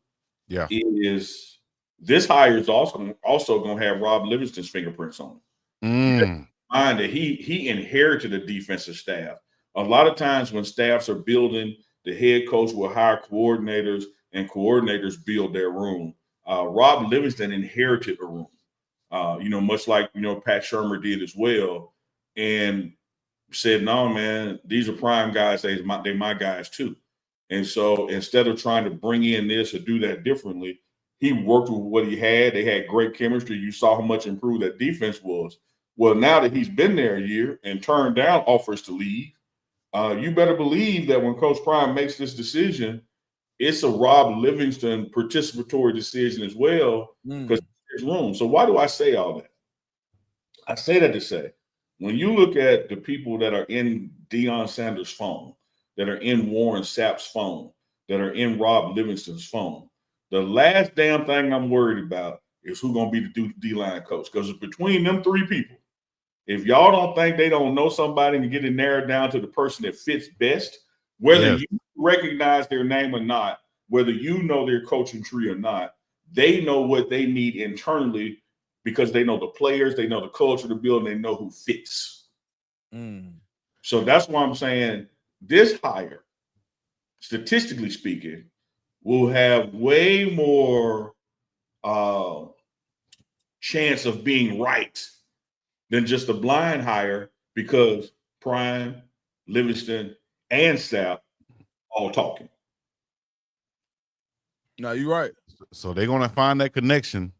is this hire is also going to have Rob Livingston's fingerprints on it. Mind that he inherited a defensive staff. A lot of times when staffs are building, the head coach will hire coordinators and coordinators build their room. Rob Livingston inherited a room, much like, Pat Shurmur did as well, and said, no, man, these are prime guys. They're my guys too. And so instead of trying to bring in this or do that differently, he worked with what he had. They had great chemistry. You saw how much improved that defense was. Well, now that he's been there a year and turned down offers to leave, you better believe that when Coach Prime makes this decision, it's a Rob Livingston participatory decision as well, because there's room. So why do I say all that? I say that to say, when you look at the people that are in Deion Sanders' phone, that are in Warren Sapp's phone, that are in Rob Livingston's phone, the last damn thing I'm worried about is who's going to be the D-line coach. Because between them three people, if y'all don't think they don't know somebody and get it narrowed down to the person that fits best, whether you recognize their name or not, whether you know their coaching tree or not, they know what they need internally because they know the players, they know the culture of the building, they know who fits. So that's why I'm saying this hire, statistically speaking, will have way more chance of being right than just a blind hire, because Prime, Livingston, and Sapp all talking. No, you're right. So they're gonna find that connection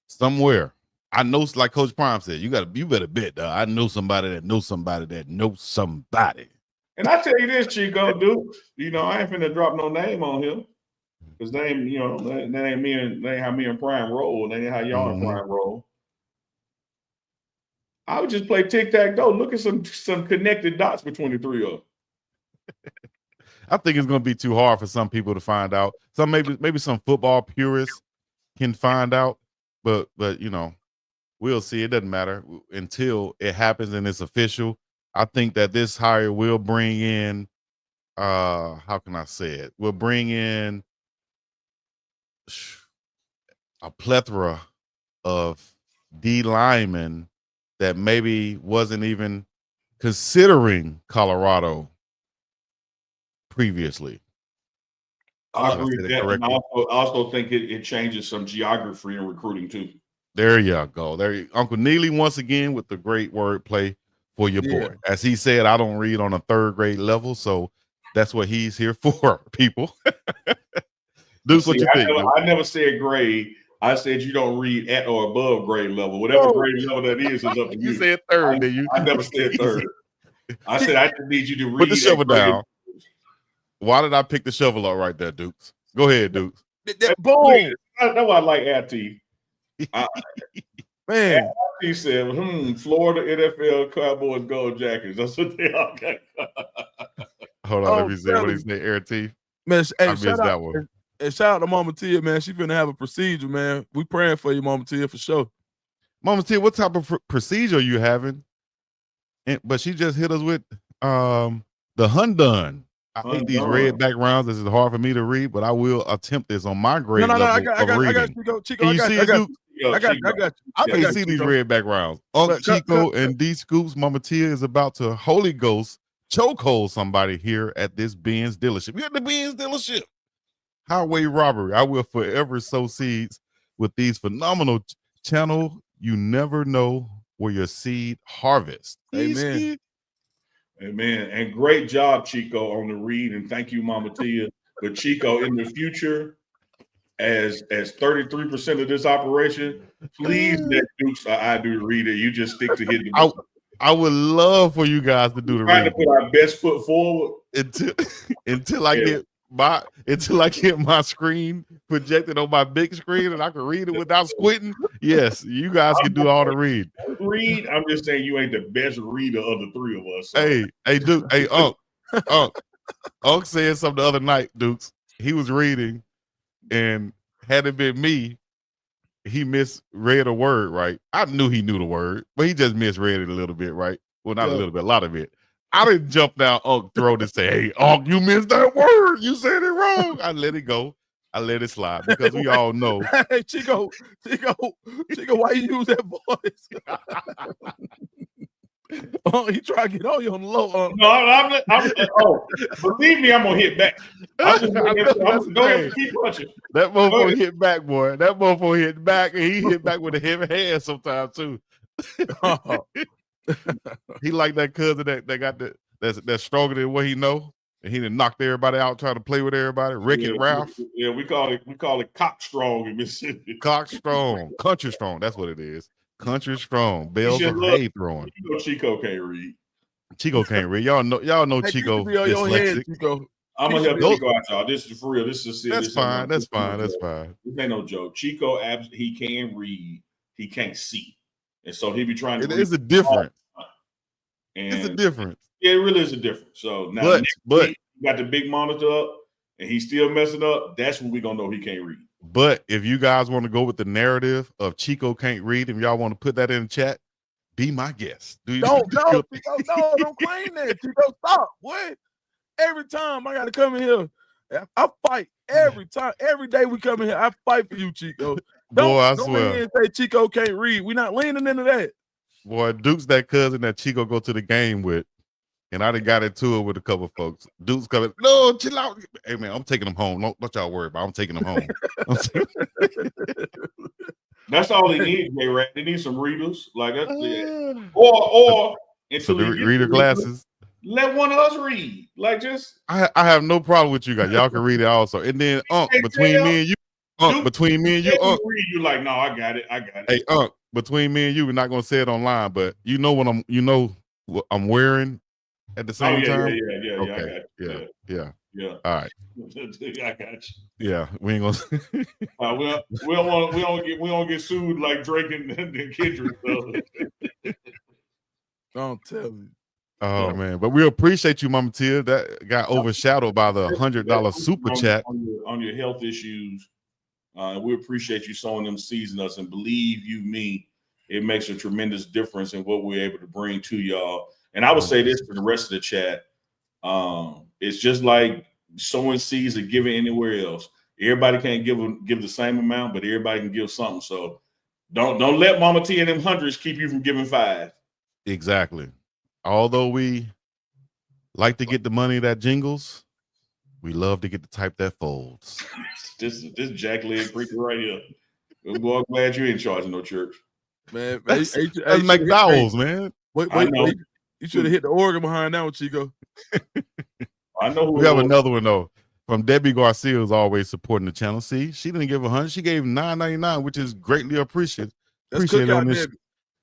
somewhere. I know, like Coach Prime said, you better bet, dog. I know somebody that knows somebody that knows somebody. And I tell you this, Chico, dude, I ain't finna drop no name on him. Because that ain't how me and Prime roll. That ain't how y'all and Prime roll. I would just play tic-tac-toe. Look at some connected dots between the three of them. I think it's going to be too hard for some people to find out. Some maybe some football purists can find out, but we'll see. It doesn't matter until it happens and it's official. I think that this hire will bring in, how can I say it? We'll bring in a plethora of D linemen that maybe wasn't even considering Colorado previously. I agree with that. And I also think it changes some geography in recruiting too. There you go. Uncle Neely once again with the great wordplay for your boy. As he said, I don't read on a third grade level, so that's what he's here for, people. Dude, what you think? I never said grade. I said you don't read at or above grade level. Whatever grade level that is up to you. You said third, did you? I never said third. I said I just need you to read. Put the shovel down. Why did I pick the shovel up right there, Dukes? Go ahead, Dukes. Boom. That's why I like RT. Man. He said, Florida NFL Cowboys Gold Jackets. That's what they all got. Hold on, let me see what he said, RT. Man, I missed that one. And shout out to Mama Tia, man. She finna have a procedure, man. We praying for you, Mama Tia, for sure. Mama Tia, what type of procedure are you having? But she just hit us with the Hundun. I hate these red backgrounds. This is hard for me to read, but I will attempt this on my grade No, level I got of reading. Chico. Can you see it, Duke? I got you. I can't see these red backgrounds. Uncle Chico and D Scoops, Mama Tia is about to Holy Ghost chokehold somebody here at this Benz dealership. We're at the Benz dealership. Highway robbery. I will forever sow seeds with these phenomenal channel. You never know where your seed harvest. Amen. Amen. And great job, Chico, on the read. And thank you, Mama Tia. But Chico, in the future, as 33% of this operation, please let Dukes or I do the reader. You just stick to hitting the I would love for you guys to do the reading. Trying to put our best foot forward until I get my screen projected on my big screen and I can read it without squinting. Yes, you guys can do all the read. I'm just saying you ain't the best reader of the three of us. So. Hey, Duke. Hey, Unc said something the other night, Dukes. He was reading, and had it been me, he misread a word, right? I knew he knew the word, but he just misread it a little bit, right? Well, not a little bit, a lot of it. I didn't jump down Unc throat and say, "Hey, Unc, you missed that word. You said it wrong." I let it go. I let it slide because we all know. Hey, Chico, why you use that voice? Oh, he try to get on you on the low. No, I'm believe me, I'm gonna hit back. I'm gonna keep punching. That motherfucker hit back, boy. That motherfucker hit back, and he hit back with a heavy hand sometimes too. He like that cousin that got that's stronger than what he know, and he done knocked everybody out trying to play with everybody. Wreck-It Ralph. Yeah, we call it cock strong in Mississippi. Cock strong, country strong. That's what it is. Country strong. Bells of hay throwing. You know Chico can't read. Chico can't read. Y'all know hey, Chico dyslexic. Chico. I'm gonna help Chico out, y'all. This is for real. This is serious. That's fine. This ain't no joke. Chico, he can read. He can't see, and so he be trying to. It is a difference. It's a difference. Yeah, it really is a difference. So now, but you got the big monitor up, and he's still messing up. That's when we gonna know he can't read. But if you guys want to go with the narrative of Chico can't read, and y'all want to put that in the chat, be my guest. Don't claim that. Chico, stop. What? Every time I gotta come in here, I fight every time. Every day we come in here, I fight for you, Chico. I don't swear. Come in and say Chico can't read. We're not leaning into that. Boy, Duke's that cousin that Chico go to the game with. And I done got into it with a couple of folks. Dude's coming. No, chill out. Hey man, I'm taking them home. Don't y'all worry about it. I'm taking them home. That's all they need, J-Rat. They need some readers. Like that's or so the reader glasses. Let one of us read. Like just I have no problem with you guys. Y'all can read it also. And then between me and you, read you like, no, I got it. Hey, between me and you, we're not gonna say it online, but you know what I'm wearing at the same time. Yeah. Okay. Yeah. All right. I got you. Yeah, we ain't gonna. we don't get sued like Drake and Kendrick. So. Don't tell me. Oh man, but we appreciate you, Mama Tia. That got overshadowed by the $100 super chat on your health issues. We appreciate you sowing them seeds in us, and believe you me, it makes a tremendous difference in what we're able to bring to y'all. And I would say this to the rest of the chat. It's just like sowing seeds or giving anywhere else. Everybody can't give the same amount, but everybody can give something. So don't let Mama T and them hundreds keep you from giving 5. Exactly. Although we like to get the money that jingles, we love to get the type that folds. this jackleg preacher right here. Boy, I'm glad you ain't charging no church. Man, that's McDowell's, man. Wait. You should have hit the organ behind that one, Chico. I know who we have another one though. From Debbie Garcia, who's always supporting the channel. See, she didn't give 100. She gave $9.99, which is greatly appreciated. On this.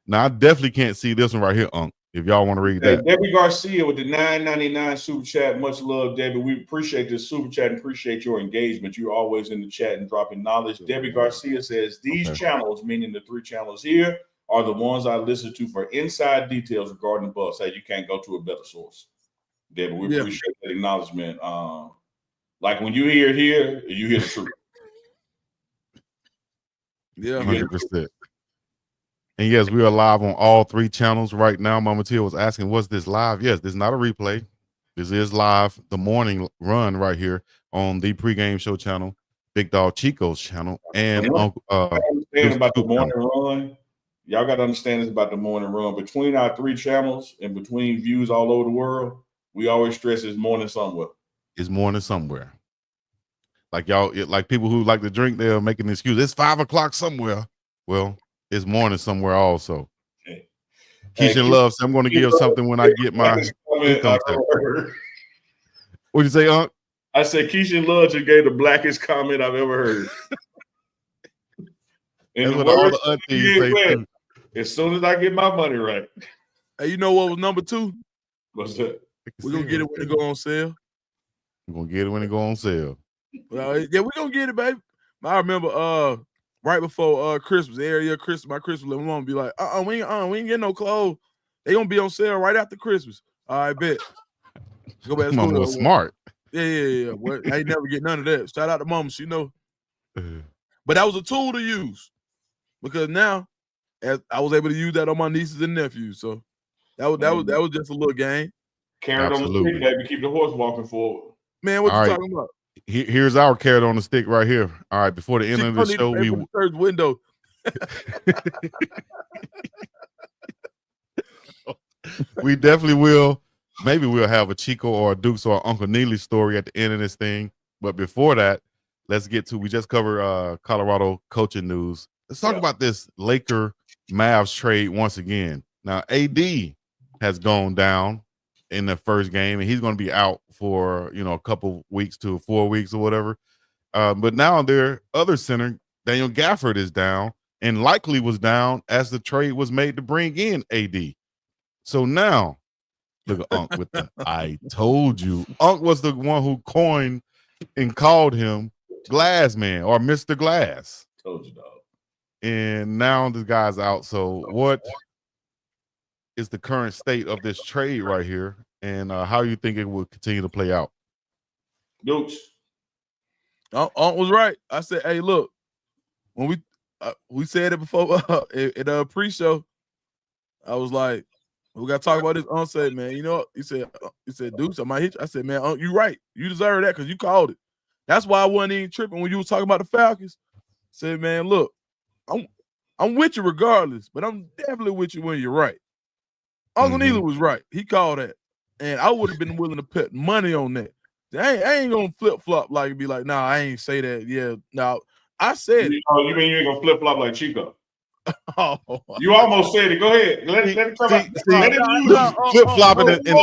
Now I definitely can't see this one right here, Unc. If y'all want to read that. Debbie Garcia with the $9.99 super chat. Much love, Debbie. We appreciate this super chat and appreciate your engagement. You're always in the chat and dropping knowledge. Debbie Garcia says these channels, meaning the 3 channels here, are the ones I listen to for inside details regarding the bus. Hey, you can't go to a better source. Debbie, we appreciate that acknowledgement. Like when you hear it here, you hear the truth. Yeah, 100%. And yes, we are live on all 3 channels right now. Mama Tia was asking, was this live? Yes, this is not a replay. This is live, the morning run right here on the pregame show channel, Big Dog Chico's channel, and Uncle understand about the morning run. Y'all got to understand this about the morning run. Between our 3 channels and between views all over the world, we always stress it's morning somewhere. It's morning somewhere. Like y'all, like people who like to drink, they're making an excuse. It's 5 o'clock somewhere. Well, it's morning somewhere also. Hey. Keisha loves. I'm going to give something when I get my income tax. What'd you say, Unc? I said Keisha Love just gave the blackest comment I've ever heard. That's what all the aunties say too. As soon as I get my money right. Hey, you know what was number 2? What's that? We're gonna get it when it go on sale. We're gonna get it when it go on sale. Yeah, we're gonna get it, baby. I remember right before Christmas, every year Christmas, my Christmas little mom be like, we ain't getting no clothes. They gonna be on sale right after Christmas. All right, bet. Go back to school. Mama was smart. Yeah. Well, I ain't never get none of that. Shout out to mama, she know. But that was a tool to use because now as I was able to use that on my nieces and nephews. So that was just a little game. Carrot on the stick, baby. Keep the horse walking forward. Man, what you talking about? Here's our carrot on the stick right here. All right, before the end of the show, we third window. We definitely will. Maybe we'll have a Chico or a Dukes or Uncle Neely story at the end of this thing. But before that, let's get to. We just covered Colorado coaching news. Let's talk about this Laker Mavs trade once again. Now, AD has gone down in the first game, and he's going to be out for a couple weeks to 4 weeks or whatever. But now their other center, Daniel Gafford, is down and likely was down as the trade was made to bring in AD. So now, look at Unc with the I told you. Unc was the one who coined and called him Glass Man or Mr. Glass. Told you, dog. And now the guy's out. So what is the current state of this trade right here, and how you think it will continue to play out? Dukes. Unc was right. I said, hey, look, when we said it before in pre-show, I was like, we got to talk about this. Unc said, man, you know what? He said, Dukes, I might hit you. I said, man, Unc, you right. You deserve that because you called it. That's why I wasn't even tripping when you was talking about the Falcons. I said, man, look, I'm with you regardless, but I'm definitely with you when you're right. Uncle Neely was right. He called that. And I would have been willing to put money on that. I ain't gonna flip-flop like and be like, nah, I ain't say that. Yeah. Now I said you mean you ain't gonna flip-flop like Chico? Oh, you almost said it. Go ahead. Let it come out. Let it use flip-flopping it. Let the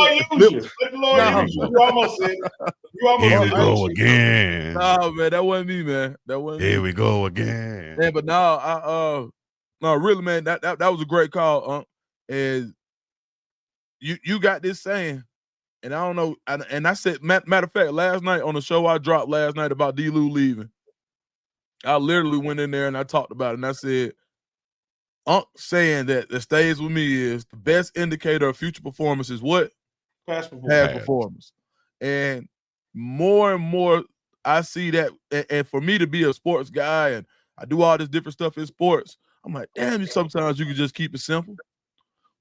Lord use you. You almost said it. Here we go again. No, man, that wasn't me, man. That wasn't Here we go again. Man, but no, really, man, that was a great call, and you got this saying, and I don't know, and I said, matter of fact, last night on the show I dropped last night about D-Lou leaving, I literally went in there and I talked about it, and I said, saying that stays with me is the best indicator of future performance is what? Past performance. And more I see that, and for me to be a sports guy and I do all this different stuff in sports, I'm like, damn, sometimes you can just keep it simple.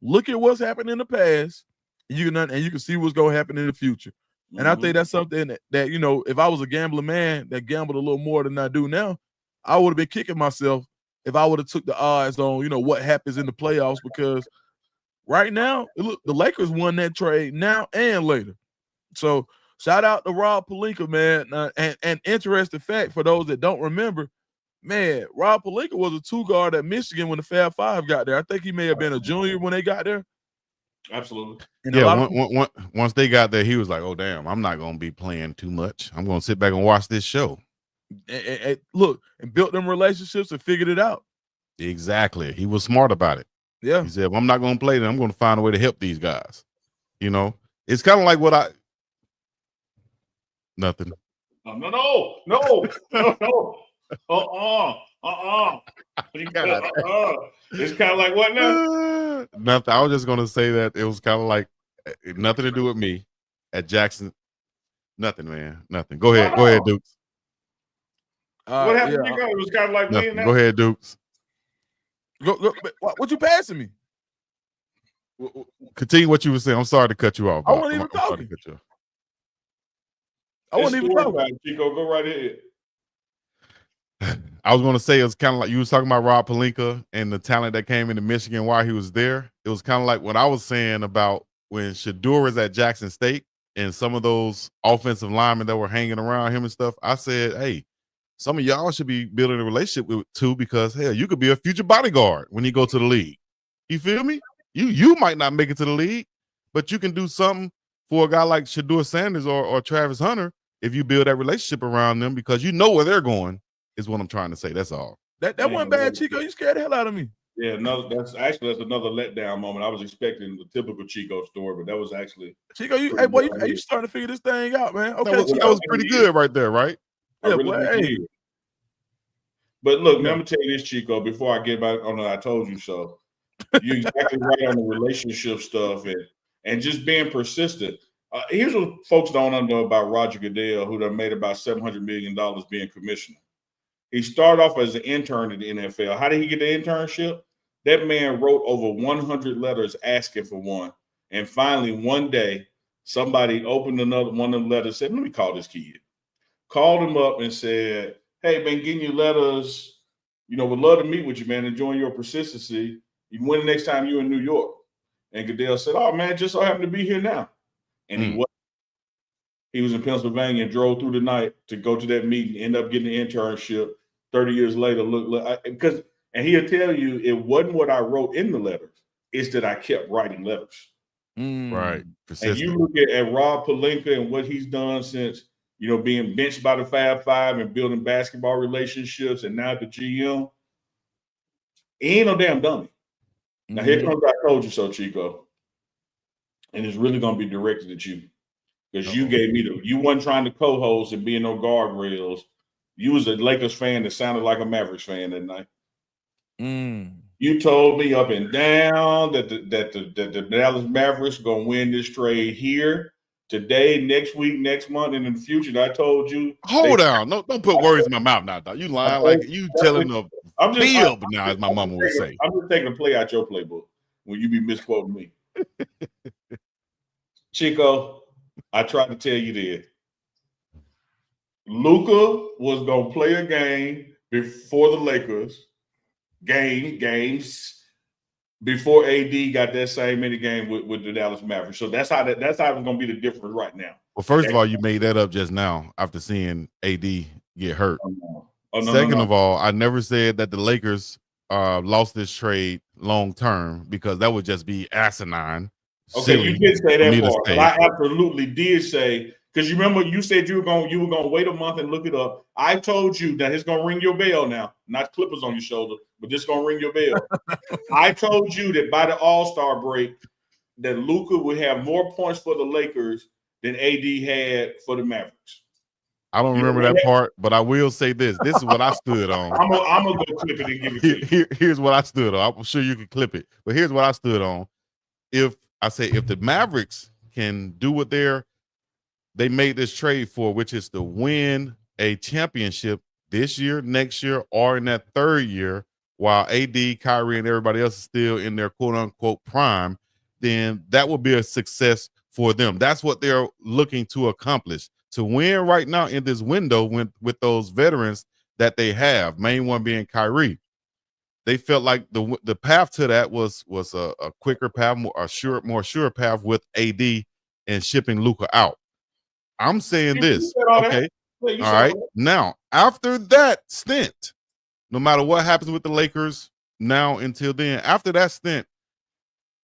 Look at what's happened in the past, and you can see what's going to happen in the future. And I think that's something that if I was a gambling man that gambled a little more than I do now, I would have been kicking myself if I would have took the odds on, what happens in the playoffs, because right now, look, the Lakers won that trade now and later. So shout out to Rob Pelinka, man. And interesting fact for those that don't remember, man, Rob Pelinka was a 2-guard at Michigan when the Fab Five got there. I think he may have been a junior when they got there. Absolutely. And once they got there, he was like, oh, damn, I'm not going to be playing too much. I'm going to sit back and watch this show. And look, and built them relationships and figured it out. Exactly. He was smart about it. Yeah. He said, if I'm not going to play, then I'm going to find a way to help these guys. It's kind of like what nothing. No. It's kind of like what now? Nothing. I was just going to say that it was kind of like nothing to do with me at Jackson. Nothing, man. Nothing. Go ahead, Dukes. What happened? Yeah. It was kind of like nothing. Go ahead, Dukes. Go. What you passing me? Continue what you were saying. I'm sorry to cut you off. I wasn't even talking. I wasn't even talking. Time, Chico, go right ahead. I was going to say it's kind of like you was talking about Rob Pelinka and the talent that came into Michigan while he was there. It was kind of like what I was saying about when Shador was at Jackson State and some of those offensive linemen that were hanging around him and stuff. I said, hey, some of y'all should be building a relationship with too, because hell, you could be a future bodyguard when you go to the league. You feel me? You might not make it to the league, but you can do something for a guy like Shador Sanders or Travis Hunter if you build that relationship around them, because you know where they're going. Is what I'm trying to say. That's all. That wasn't bad, Chico. You scared the hell out of me. Yeah, no, that's another letdown moment. I was expecting the typical Chico story, but that was actually Chico. You starting to figure this thing out, man. Okay, that was pretty good right there, right? I Yeah, really did. But look, man, I'm gonna tell you this, Chico. Before I get back on the I told you so, you're exactly right on the relationship stuff and just being persistent. Here's what folks don't know about Roger Goodell, who done made about $700 million being commissioner. He started off as an intern in the NFL. How did he get the internship? That man wrote over 100 letters asking for one. And finally, one day, somebody opened another one of the letters, said, let me call this kid. Called him up and said, hey, been getting you letters. Would love to meet with you, man, enjoying your persistency. You can win the next time you're in New York. And Goodell said, oh, man, just so happened to be here now. And he wasn't. He was in Pennsylvania and drove through the night to go to that meeting, end up getting the internship. 30 years later, and he'll tell you it wasn't what I wrote in the letters, it's that I kept writing letters. Right. And you look at Rob Pelinka and what he's done since, being benched by the Fab Five and building basketball relationships, and now at the GM, he ain't no damn dummy. Now here comes I told you so, Chico. And it's really gonna be directed at you. Because you gave me you wasn't trying to co-host and be in no guardrails. You was a Lakers fan that sounded like a Mavericks fan that night. You told me up and down that the Dallas Mavericks are gonna win this trade here, today, next week, next month, and in the future. And I told you. Hold on, don't put words in my mouth now, dog. You lying like you telling the field now, as my mama would say. I'm just taking a play out your playbook when you be misquoting me. Chico, I tried to tell you this. Luka was going to play a game before the Lakers, games before AD got that same many game with the Dallas Mavericks. So that's how it's going to be the difference right now. Well, first of all, you made that up just now after seeing AD get hurt. Second of all, I never said that the Lakers lost this trade long term, because that would just be asinine. Okay, you did say that part. But I absolutely did say, because you remember you said you were gonna wait a month and look it up. I told you that it's gonna ring your bell now, not clippers on your shoulder, but just gonna ring your bell. I told you that by the All-Star break, that Luka would have more points for the Lakers than AD had for the Mavericks. I don't remember that part, but I will say this. This is what I stood on. I'm gonna go clip it and give it to you. Here's what I stood on. I'm sure you can clip it, but here's what I stood on. If the Mavericks can do what they made this trade for, which is to win a championship this year, next year, or in that third year, while AD, Kyrie, and everybody else is still in their quote-unquote prime, then that will be a success for them. That's what they're looking to accomplish, to win right now in this window with those veterans that they have, main one being Kyrie. They felt like the path to that was a quicker path, more sure path with AD and shipping Luka out. I'm saying this, okay? All right. Now, after that stint, no matter what happens with the Lakers now until then, after that stint,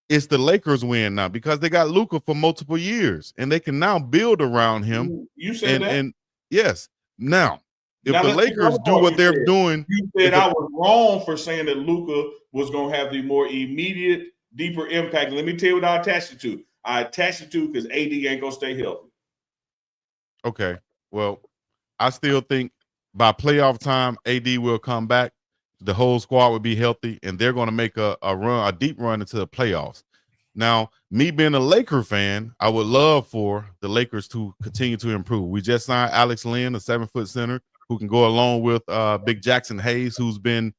it's the Lakers win now, because they got Luka for multiple years and they can now build around him. You said that? And yes, now if the Lakers do what they're doing, you said I was wrong for saying that Luka was going to have the more immediate, deeper impact. Let me tell you what I attached it to. I attached it to because AD ain't going to stay healthy. Okay. Well, I still think by playoff time, AD will come back. The whole squad will be healthy, and they're going to make a deep run into the playoffs. Now, me being a Laker fan, I would love for the Lakers to continue to improve. We just signed Alex Len, a 7-foot center, who can go along with Big Jackson Hayes, who's been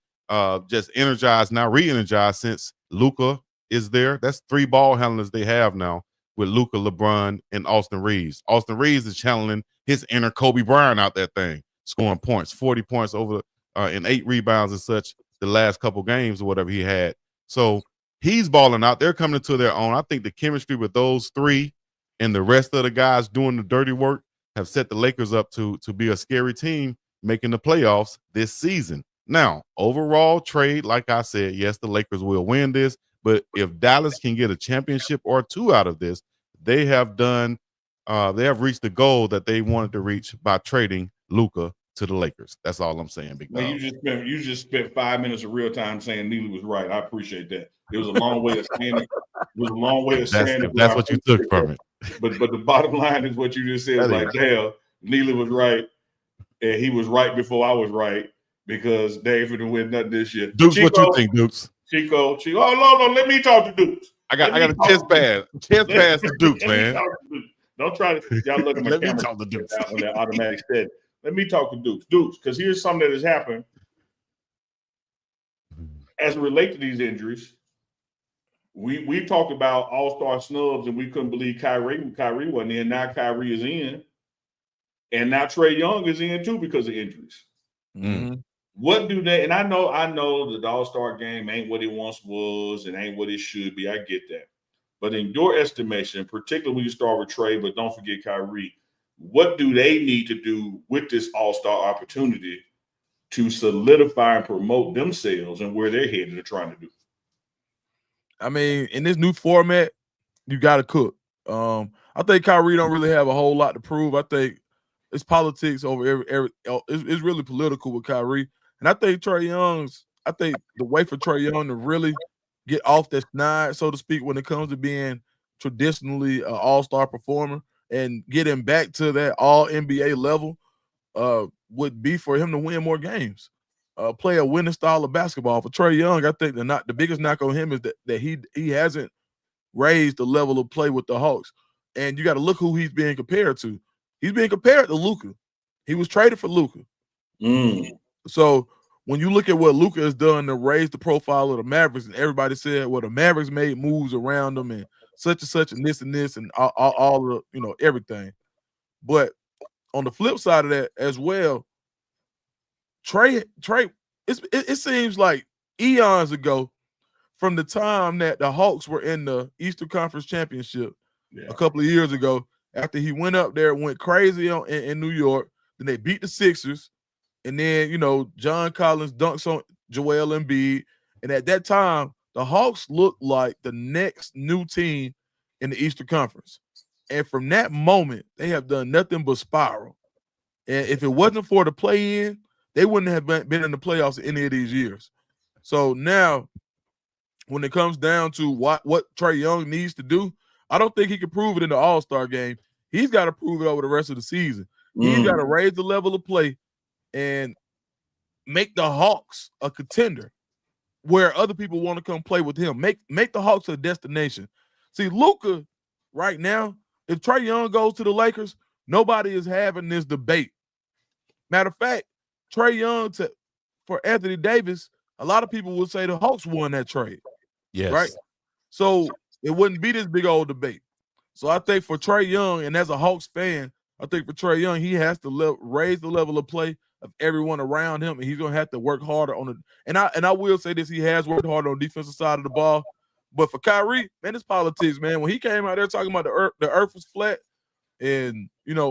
just re-energized since Luka is there. That's 3 ball handlers they have now with Luka, LeBron, and Austin Reeves. Austin Reeves is channeling his inner Kobe Bryant out that thing, scoring points, 40 points over and 8 rebounds and such the last couple games or whatever he had. So he's balling out. They're coming to their own. I think the chemistry with those three and the rest of the guys doing the dirty work have set the Lakers up to be a scary team making the playoffs this season. Now, overall trade, like I said, yes, the Lakers will win this, but if Dallas can get a championship or two out of this, they have reached the goal that they wanted to reach by trading Luka to the Lakers. That's all I'm saying, Big Man, Dog. you just spent 5 minutes of real time saying Neely was right. I appreciate that. It was a long way of saying it. It was a long way of saying it. That's what you took from it. But the bottom line is what you just said. Is like, damn, Neely was right, and he was right before I was right because Dave didn't win nothing this year. Dukes, Chico, what you think, Dukes? Chico. Oh no, let me talk to Dukes. I got a chest pass to Dukes, man. Don't try to y'all look at my let camera. Me talk to Dukes. On that automatic set. Let me talk to Dukes. Dukes, because here's something that has happened as it relates to these injuries. We talked about all-star snubs and we couldn't believe Kyrie wasn't in. Now Kyrie is in. And now Trae Young is in too because of injuries. Mm-hmm. What do they, and I know that the all-star game ain't what it once was and ain't what it should be. I get that. But in your estimation, particularly when you start with Trae, but don't forget Kyrie, what do they need to do with this all-star opportunity to solidify and promote themselves and where they're headed or trying to do? I mean, in this new format, you got to cook. I think Kyrie don't really have a whole lot to prove. I think it's politics over it's really political with Kyrie. And I think the way for Trae Young to really get off that snide, so to speak, when it comes to being traditionally an all-star performer and getting back to that all-NBA level would be for him to win more games. Play a winning style of basketball. For Trae Young, I think the biggest knock on him is that he hasn't raised the level of play with the Hawks. And you got to look who he's being compared to. He's being compared to Luka. He was traded for Luka. So when you look at what Luka has done to raise the profile of the Mavericks, and everybody said, well, the Mavericks made moves around them and such and this and all the everything. But on the flip side of that as well, Trae, it seems like eons ago from the time that the Hawks were in the Eastern Conference Championship a couple of years ago, after he went up there and went crazy in New York. Then they beat the Sixers. And then, John Collins dunks on Joel Embiid. And at that time, the Hawks looked like the next new team in the Eastern Conference. And from that moment, they have done nothing but spiral. And if it wasn't for the play-in, they wouldn't have been in the playoffs any of these years. So now, when it comes down to what Trae Young needs to do, I don't think he can prove it in the All-Star game. He's got to prove it over the rest of the season. He's got to raise the level of play and make the Hawks a contender where other people want to come play with him. Make the Hawks a destination. See, Luka right now, if Trae Young goes to the Lakers, nobody is having this debate. Matter of fact, Trae Young for Anthony Davis, a lot of people would say the Hawks won that trade. Yes. Right? So it wouldn't be this big old debate. So I think for Trae Young, and as a Hawks fan, I think for Trae Young, he has to raise the level of play of everyone around him, and he's going to have to work harder on it. And I will say this, he has worked harder on the defensive side of the ball. But for Kyrie, man, it's politics, man. When he came out there talking about the earth was flat and, the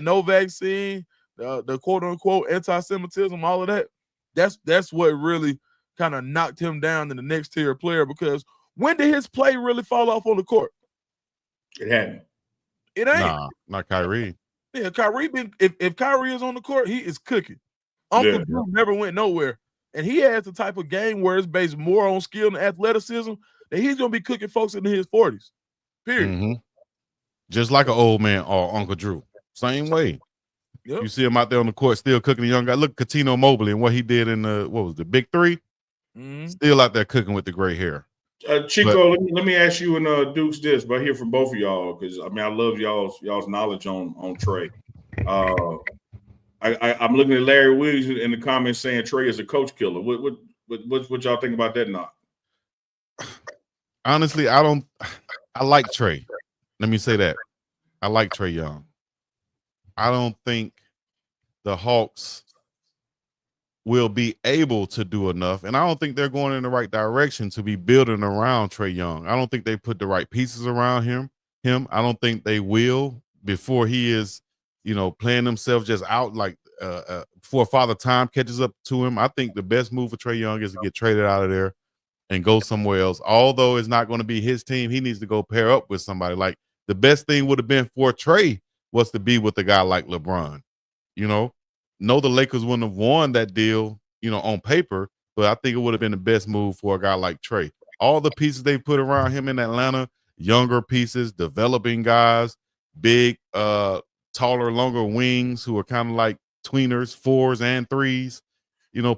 no vaccine, the quote-unquote anti-Semitism, all of that, that's what really kind of knocked him down to the next tier player, because when did his play really fall off on the court? It hadn't. It ain't. Nah, not Kyrie. Yeah, Kyrie if Kyrie is on the court, he is cooking. Uncle Drew never went nowhere. And he has the type of game where it's based more on skill and athleticism that he's going to be cooking folks into his 40s. Period. Mm-hmm. Just like an old man or Uncle Drew. Same way. Yep. You see him out there on the court still cooking a young guy. Look at Katino Mobley and what he did in the Big Three. Mm-hmm. Still out there cooking with the gray hair. Chico, let me ask you and Dukes this, but I hear from both of y'all, because I love y'all's knowledge on Trae. I'm looking at Larry Williams in the comments saying Trae is a coach killer. What y'all think about that? Not Honestly, I don't. I like Trey. Let me say that. I like Trey Young. I don't think the Hawks will be able to do enough, and I don't think they're going in the right direction to be building around Trey Young. I don't think they put the right pieces around him. I don't think they will before he is, playing himself just out like before Father Time catches up to him. I think the best move for Trey Young is to get traded out of there and go somewhere else. Although it's not going to be his team, he needs to go pair up with somebody. Like the best thing would have been for Trey was to be with a guy like LeBron. You know, no, the Lakers wouldn't have won that deal, on paper, but I think it would have been the best move for a guy like Trey. All the pieces they put around him in Atlanta, younger pieces, developing guys, big, taller, longer wings who are kind of like tweeners, 4s and 3s.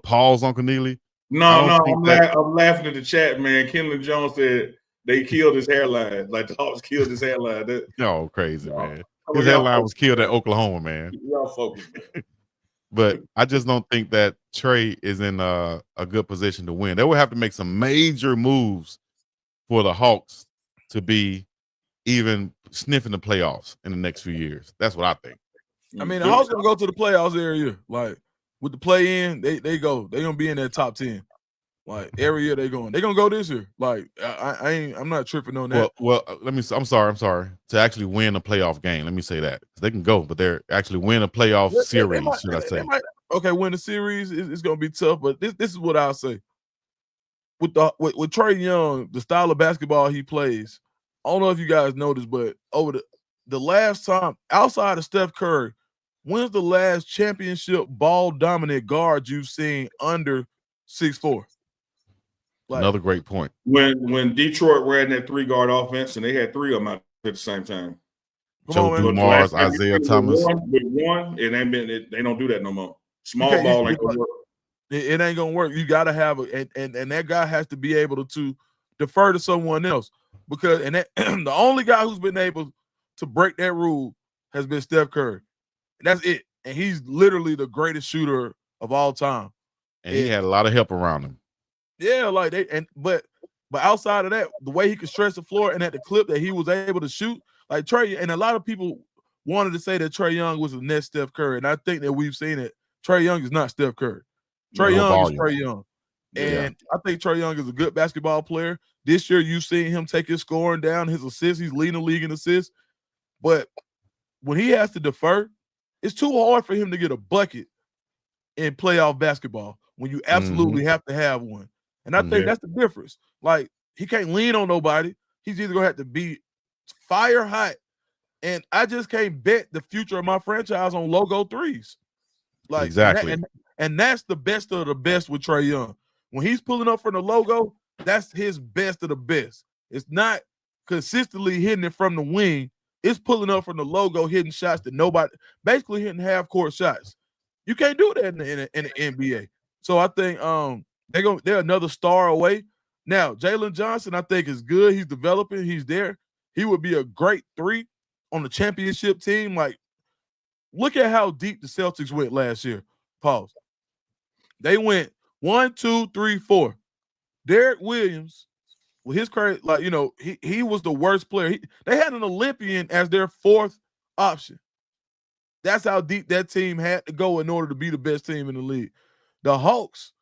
Paul's Uncle Neely. I No, don't think that. I'm laughing at the chat, man. Kendall Jones said they killed his hairline. Like the Hawks killed his hairline. Oh, crazy, man. Come on, His y'all hairline was focus, killed at man. Oklahoma, man. Y'all focus, man. But I just don't think that Trey is in a good position to win. They would have to make some major moves for the Hawks to be even sniffing the playoffs in the next few years. That's what I think. I mean, the Hawks gonna go to the playoffs every year. Like with the play in, they go. They're gonna be in that top 10. Like every year they're gonna go this year. Like I'm not tripping on that. Well, I'm sorry. To actually win a playoff game, let me say that. They can go, but they're actually win a playoff series, should I say. Okay, win the series, it's gonna be tough, but this is what I'll say. With Trey Young, the style of basketball he plays, I don't know if you guys noticed, but over the last time, outside of Steph Curry, when's the last championship ball dominant guard you've seen under 6'4"? Like, another great point. When Detroit ran that 3-guard offense and they had 3 of them out at the same time. Joe Dumars, Isaiah Thomas. With one, they don't do that no more. Small ball ain't gonna work. It ain't gonna work. You gotta have and that guy has to be able to defer to someone else because the only guy who's been able to break that rule has been Steph Curry. That's it. And he's literally the greatest shooter of all time. And he had a lot of help around him. Yeah, like but outside of that, the way he could stretch the floor and at the clip that he was able to shoot, like Trey, and a lot of people wanted to say that Trey Young was the next Steph Curry, and I think that we've seen it. Trey Young is not Steph Curry. Trey Young is Trey Young. And I think Trey Young is a good basketball player. This year, you've seen him take his scoring down, his assists. He's leading the league in assists. But when he has to defer, it's too hard for him to get a bucket in playoff basketball when you absolutely have to have one. And I think that's the difference. Like, he can't lean on nobody. He's either going to have to be fire hot. And I just can't bet the future of my franchise on logo threes. Like, exactly. And that's the best of the best with Trey Young. When he's pulling up from the logo, that's his best of the best. It's not consistently hitting it from the wing. It's pulling up from the logo, hitting shots that nobody, basically hitting half-court shots. You can't do that in the NBA. So I think they're another star away. Now, Jalen Johnson, I think, is good. He's developing. He's there. He would be a great 3 on the championship team. Like, look at how deep the Celtics went last year. Pause. They went 1, 2, 3, 4. Derek Williams, with his credit, like, he was the worst player. They had an Olympian as their 4th option. That's how deep that team had to go in order to be the best team in the league. The Hawks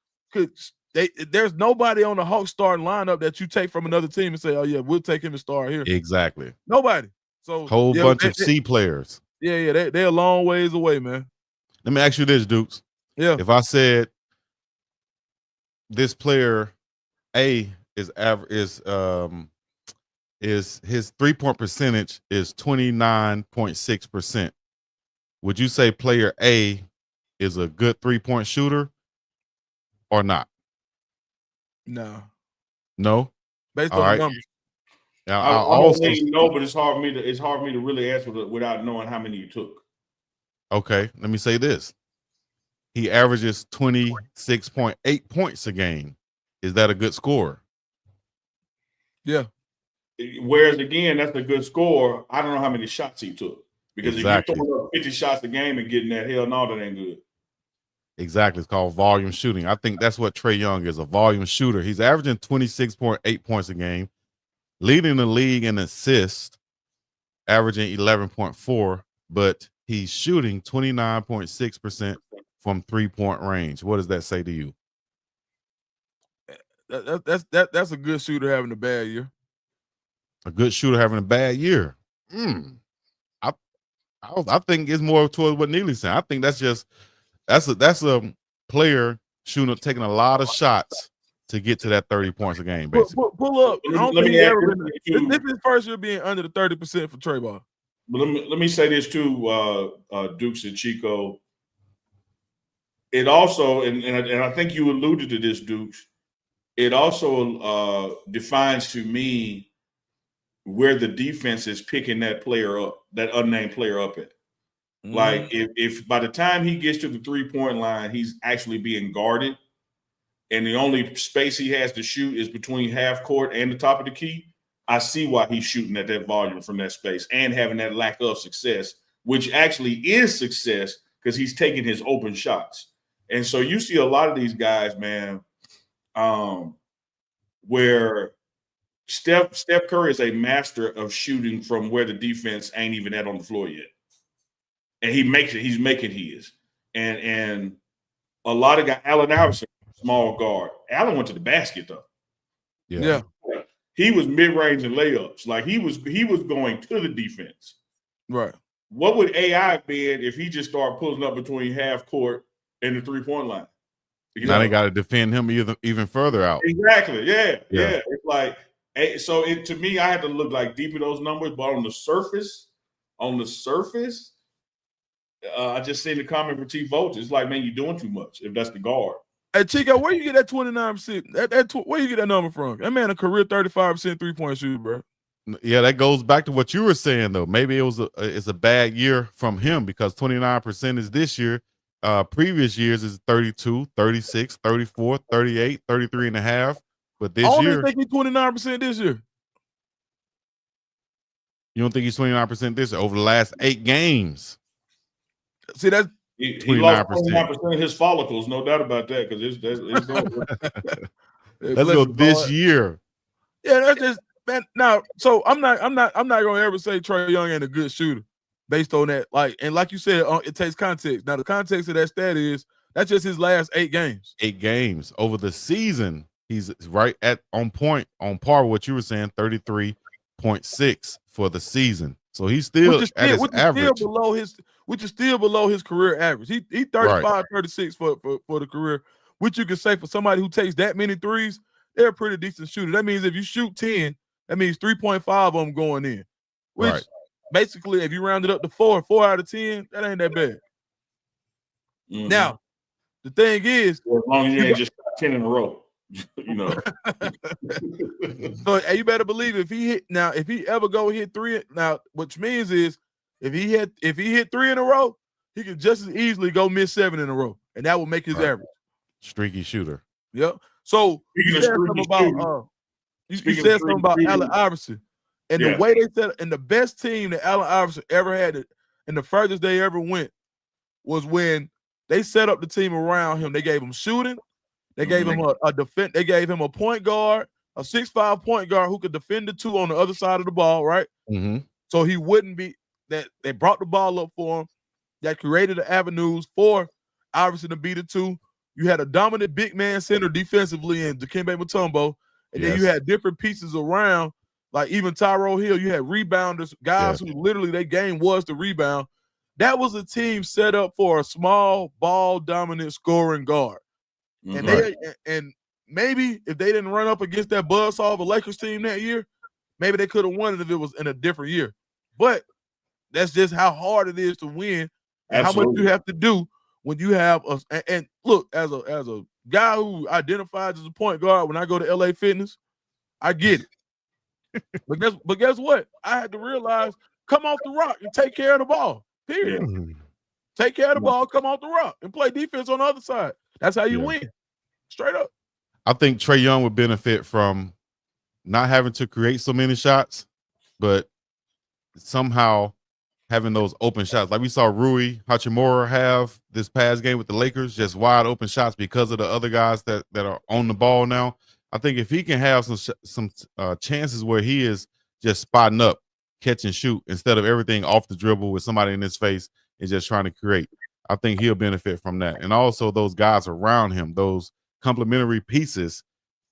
there's nobody on the Hawks starting lineup that you take from another team and say, oh yeah, we'll take him and start here. Exactly. Nobody. So whole bunch of C players. Yeah, they're a long ways away, man. Let me ask you this, Dukes. Yeah. If I said this player A is his 3-point percentage is 29.6%. Would you say player A is a good 3-point shooter or not? No. Based on the numbers. Now, I also know, but it's hard for me to really answer without knowing how many you took. Okay, let me say this. He averages 26.8 points a game. Is that a good score? Yeah. Whereas again, that's a good score. I don't know how many shots he took. Because if you're throwing up 50 shots a game and getting that, hell no, that ain't good. Exactly. It's called volume shooting. I think that's what Trey Young is, a volume shooter. He's averaging 26.8 points a game. leading the league in assists, averaging 11.4, but he's shooting 29.6% from 3-point range. What does that say to you? That's a good shooter having a bad year. A good shooter having a bad year. I think it's more towards what Neely's saying. I think that's a player taking a lot of shots to get to that 30 points a game, basically. Pull up. I don't think he ever been. This is his first year being under the 30% for Trey Ball. But let me say this too, Dukes and Chico. It also, and I think you alluded to this, Dukes. It also defines to me where the defense is picking that player up, that unnamed player up at. Like if by the time he gets to the 3-point line, he's actually being guarded, and the only space he has to shoot is between half court and the top of the key, I see why he's shooting at that volume from that space and having that lack of success, which actually is success because he's taking his open shots. And so you see a lot of these guys, man, where Steph Curry is a master of shooting from where the defense ain't even at on the floor yet. And he makes it. He's making his. And a lot of guys, Allen Iverson, small guard. Allen went to the basket, though. Yeah. He was mid-range and layups. Like he was going to the defense. Right. What would AI be if he just started pulling up between half court and the 3-point line? Now they got to defend him even further out. Exactly. Yeah. It's like, so to me, I had to look like deep in those numbers, but on the surface, I just seen the comment from T Voltage. It's like, man, you're doing too much if that's the guard. Hey, Chico, where you get that 29%? Where you get that number from? That man a career 35% 3-point shooter, bro. Yeah, that goes back to what you were saying, though. Maybe it's a bad year from him because 29% is this year. Previous years is 32, 36, 34, 38, 33 and a half. But this year. I year. don't think he's 29% this year. You don't think he's 29% this year? Over the last 8 games. See, that's he lost 29% of his follicles, no doubt about that. Because it's going. Let's go this year. Yeah, that's just man. Now, so I'm not gonna ever say Trae Young ain't a good shooter based on that. Like you said, it takes context. Now, the context of that stat is that's just his last 8 games. 8 games over the season. He's right on par with what you were saying, 33.6 for the season. So he's still at his average. Which is still below his career average. He 35, 36 for the career, which you could say for somebody who takes that many threes, they're a pretty decent shooter. That means if you shoot 10, that means 3.5 of them going in. Which basically, if you round it up to 4 out of 10, that ain't that bad. Mm-hmm. Now, the thing is, as long as you ain't just 10 in a row. You know. So you better believe if he ever go hit 3 now, which means is if he hit 3 in a row, he could just as easily go miss 7 in a row, and that will make his average. Streaky shooter. Yep. So you said something about Allen Iverson and the way they said, and the best team that Allen Iverson ever had, and the furthest they ever went was when they set up the team around him. They gave him shooting. They gave him a defense. They gave him a point guard, a 6'5" point guard who could defend the 2 on the other side of the ball, right? Mm-hmm. So he wouldn't be that. They brought the ball up for him. That created the avenues for Iverson to be the 2. You had a dominant big man center defensively in Dikembe Mutombo, and then you had different pieces around, like even Tyrone Hill. You had rebounders, guys who literally their game was to rebound. That was a team set up for a small ball dominant scoring guard. And and maybe if they didn't run up against that buzzsaw of a Lakers team that year, maybe they could have won it if it was in a different year. But that's just how hard it is to win and how much you have to do when you have and look, as a guy who identifies as a point guard, when I go to LA Fitness, I get it. but guess what? I had to realize, come off the rock and take care of the ball. Period. Yeah. Take care of the ball, come off the rock, and play defense on the other side. That's how you win. Straight up. I think Trae Young would benefit from not having to create so many shots, but somehow having those open shots. Like we saw Rui Hachimura have this past game with the Lakers, just wide open shots because of the other guys that are on the ball now. I think if he can have some chances where he is just spotting up, catch and shoot instead of everything off the dribble with somebody in his face and just trying to create, I think he'll benefit from that. And also those guys around him, those complementary pieces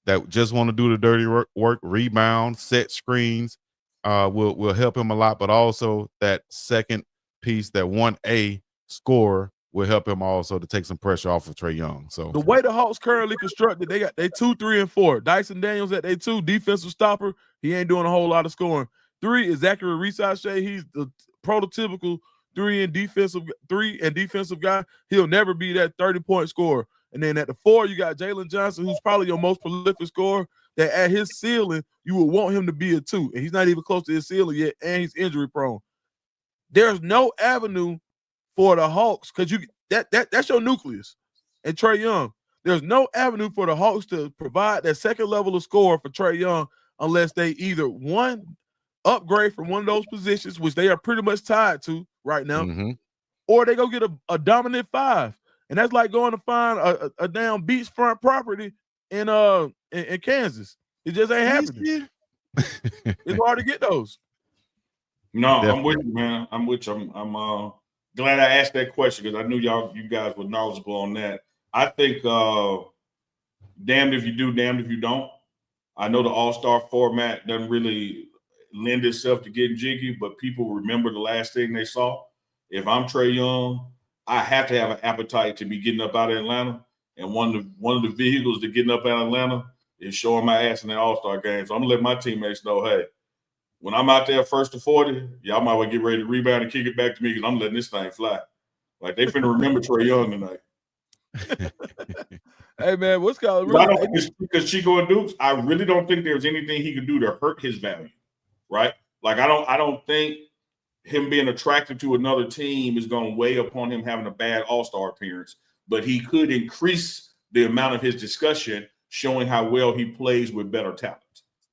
that just want to do the dirty work, rebound, set screens, will help him a lot. But also that second piece, that 1A scorer, will help him also to take some pressure off of Trae Young. So the way the Hawks currently constructed, they got 2, 3, and 4. Dyson Daniels at their 2, defensive stopper. He ain't doing a whole lot of scoring. 3 is Zachary Risache. He's the prototypical 3 and defensive guy. He'll never be that 30-point scorer. And then at the 4, you got Jalen Johnson, who's probably your most prolific scorer. That at his ceiling, you would want him to be a 2, and he's not even close to his ceiling yet, and he's injury prone. There's no avenue for the Hawks because that's your nucleus. And Trae Young, there's no avenue for the Hawks to provide that second level of score for Trae Young unless they either one upgrade from one of those positions, which they are pretty much tied to right now, or they go get a dominant 5. And that's like going to find a damn beachfront property in Kansas. It just ain't happening. It's hard to get those. No, definitely. I'm with you, man. I'm with you. I'm glad I asked that question because I knew you guys were knowledgeable on that. I think damned if you do, damned if you don't. I know the All-Star format doesn't really lend itself to getting jiggy, but people remember the last thing they saw. If I'm Trae Young, I have to have an appetite to be getting up out of Atlanta. And one of the vehicles to getting up out of Atlanta is showing my ass in the All-Star game. So I'm gonna let my teammates know, hey, when I'm out there first to 40, y'all might well get ready to rebound and kick it back to me because I'm letting this thing fly. Like they finna remember Trae Young tonight. Hey man, what's called because Chico and Dukes, I really don't think there's anything he could do to hurt his value, right? Like I don't think him being attracted to another team is going to weigh upon him having a bad All-Star appearance, but he could increase the amount of his discussion showing how well he plays with better talent.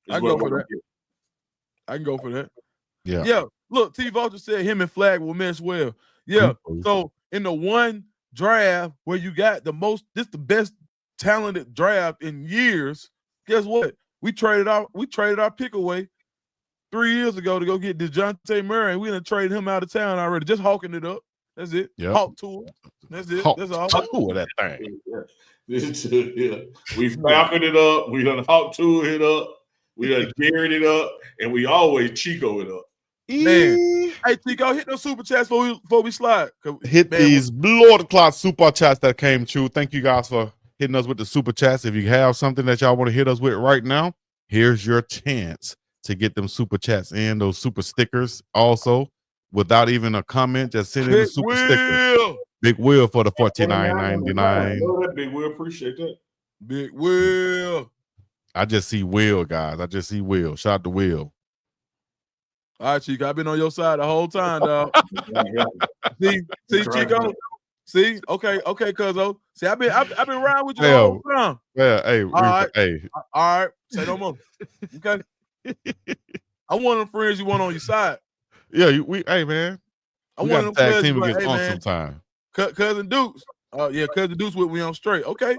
I can go for that. Yeah. Look, T. Vulture said him and Flag will mesh well. Yeah. So in the one draft where you got the best talented draft in years, guess what? We traded our pick away 3 years ago to go get DeJounte Murray, and we done traded him out of town already, just hawking it up. That's it. Yep. Hawk tour. That's it. That's all. Hawk tour that thing. Yeah. We falconed it up. We done hawk tour it up. We done carried it up, and we always Chico it up. Man, hey Chico, hit those super chats before we slide. Hit these blood clot super chats that came true. Thank you guys for hitting us with the super chats. If you have something that y'all want to hit us with right now, here's your chance to get them super chats and those super stickers. Also, without even a comment, just send in the super sticker. Big Will for the $49.99. Big Will, appreciate that. Big Will. I just see Will, guys. I just see Will. Shout out to Will. All right, Chico. I've been on your side the whole time, dog. see, Chico. See, okay, cuzzo. See, I've been riding with you the whole time. Yeah, hey, all right. Say no more. Okay. I'm one of them friends you want on your side. Yeah, hey man. I want them tag team against on sometime. Cousin Dukes. Cousin Dukes with me on straight. Okay.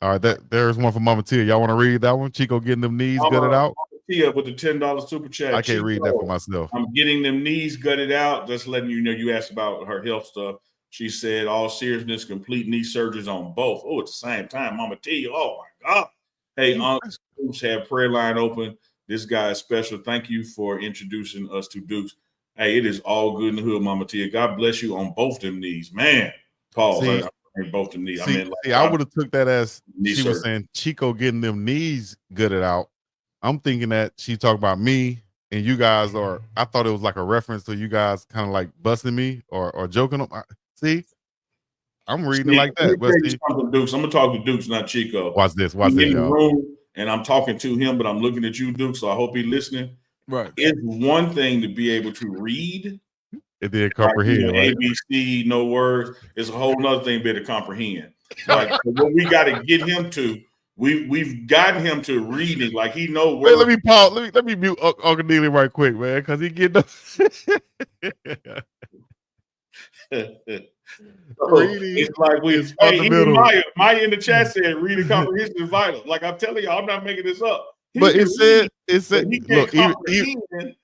All right, there's one for Mama Tia. Y'all want to read that one? Chico getting them knees gutted out. Tia with the $10 super chat. I can't read that for myself. I'm getting them knees gutted out. Just letting you know. You asked about her health stuff. She said, all seriousness, complete knee surgeries on both. Oh, at the same time, Mama Tia. Oh my God. Hey, Uncle Dukes had prayer line open. This guy is special. Thank you for introducing us to Dukes. Hey, it is all good in the hood, Mama Tia. God bless you on both them knees, man. Pause. Both them knees. I would have took that as she was saying Chico getting them knees gutted out. I'm thinking that she talked about me and you guys are. I thought it was like a reference to you guys kind of like busting me or joking. See, I'm reading it like that. But see, Dukes, I'm gonna talk to Dukes, not Chico. Watch this, y'all. And I'm talking to him, but I'm looking at you, Duke. So I hope he's listening. Right. It's one thing to be able to read. It did comprehend. Right? ABC, no words. It's a whole nother thing to be able to comprehend. Like what we got to get him to. We've gotten him to reading. Like he know where. Wait, let me pause. Let me mute Uncle Neely right quick, man, because he getting. It's like is even fundamental. Maya in the chat said reading comprehension is vital. Like I'm telling y'all, I'm not making this up. But it said, but he look, can't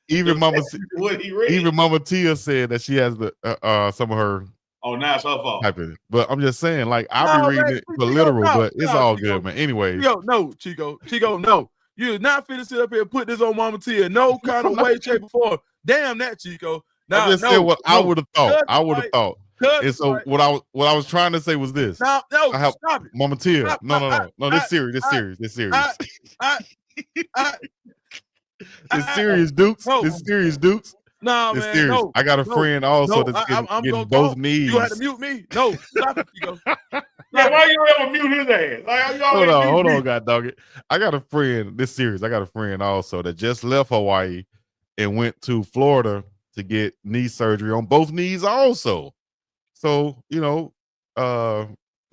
even Mama, what he read. even Mama Tia said that she has the some of her. Oh, now it's her fault. Typing. But I'm just saying, like I'll be reading it for literal, but it's all good, man. Anyways, Chico, no. You're not finna sit up here and put this on Mama Tia. No kind of way, shape, or form. Damn that, Chico. Now, I'm just saying what I would have thought. I would have thought. And so what I was trying to say was this. No, I have stop it. Mama Tia. No. This serious. This serious, Dukes. This serious, Dukes. Nah, it's man. serious. No, I got a friend also that's getting both knees. You had to mute me. No, stop it, Chico. Yeah, why you ever mute his ass? Like, hold on, God dog it. I got a friend. This serious. I got a friend also that just left Hawaii and went to Florida to get knee surgery on both knees also. So,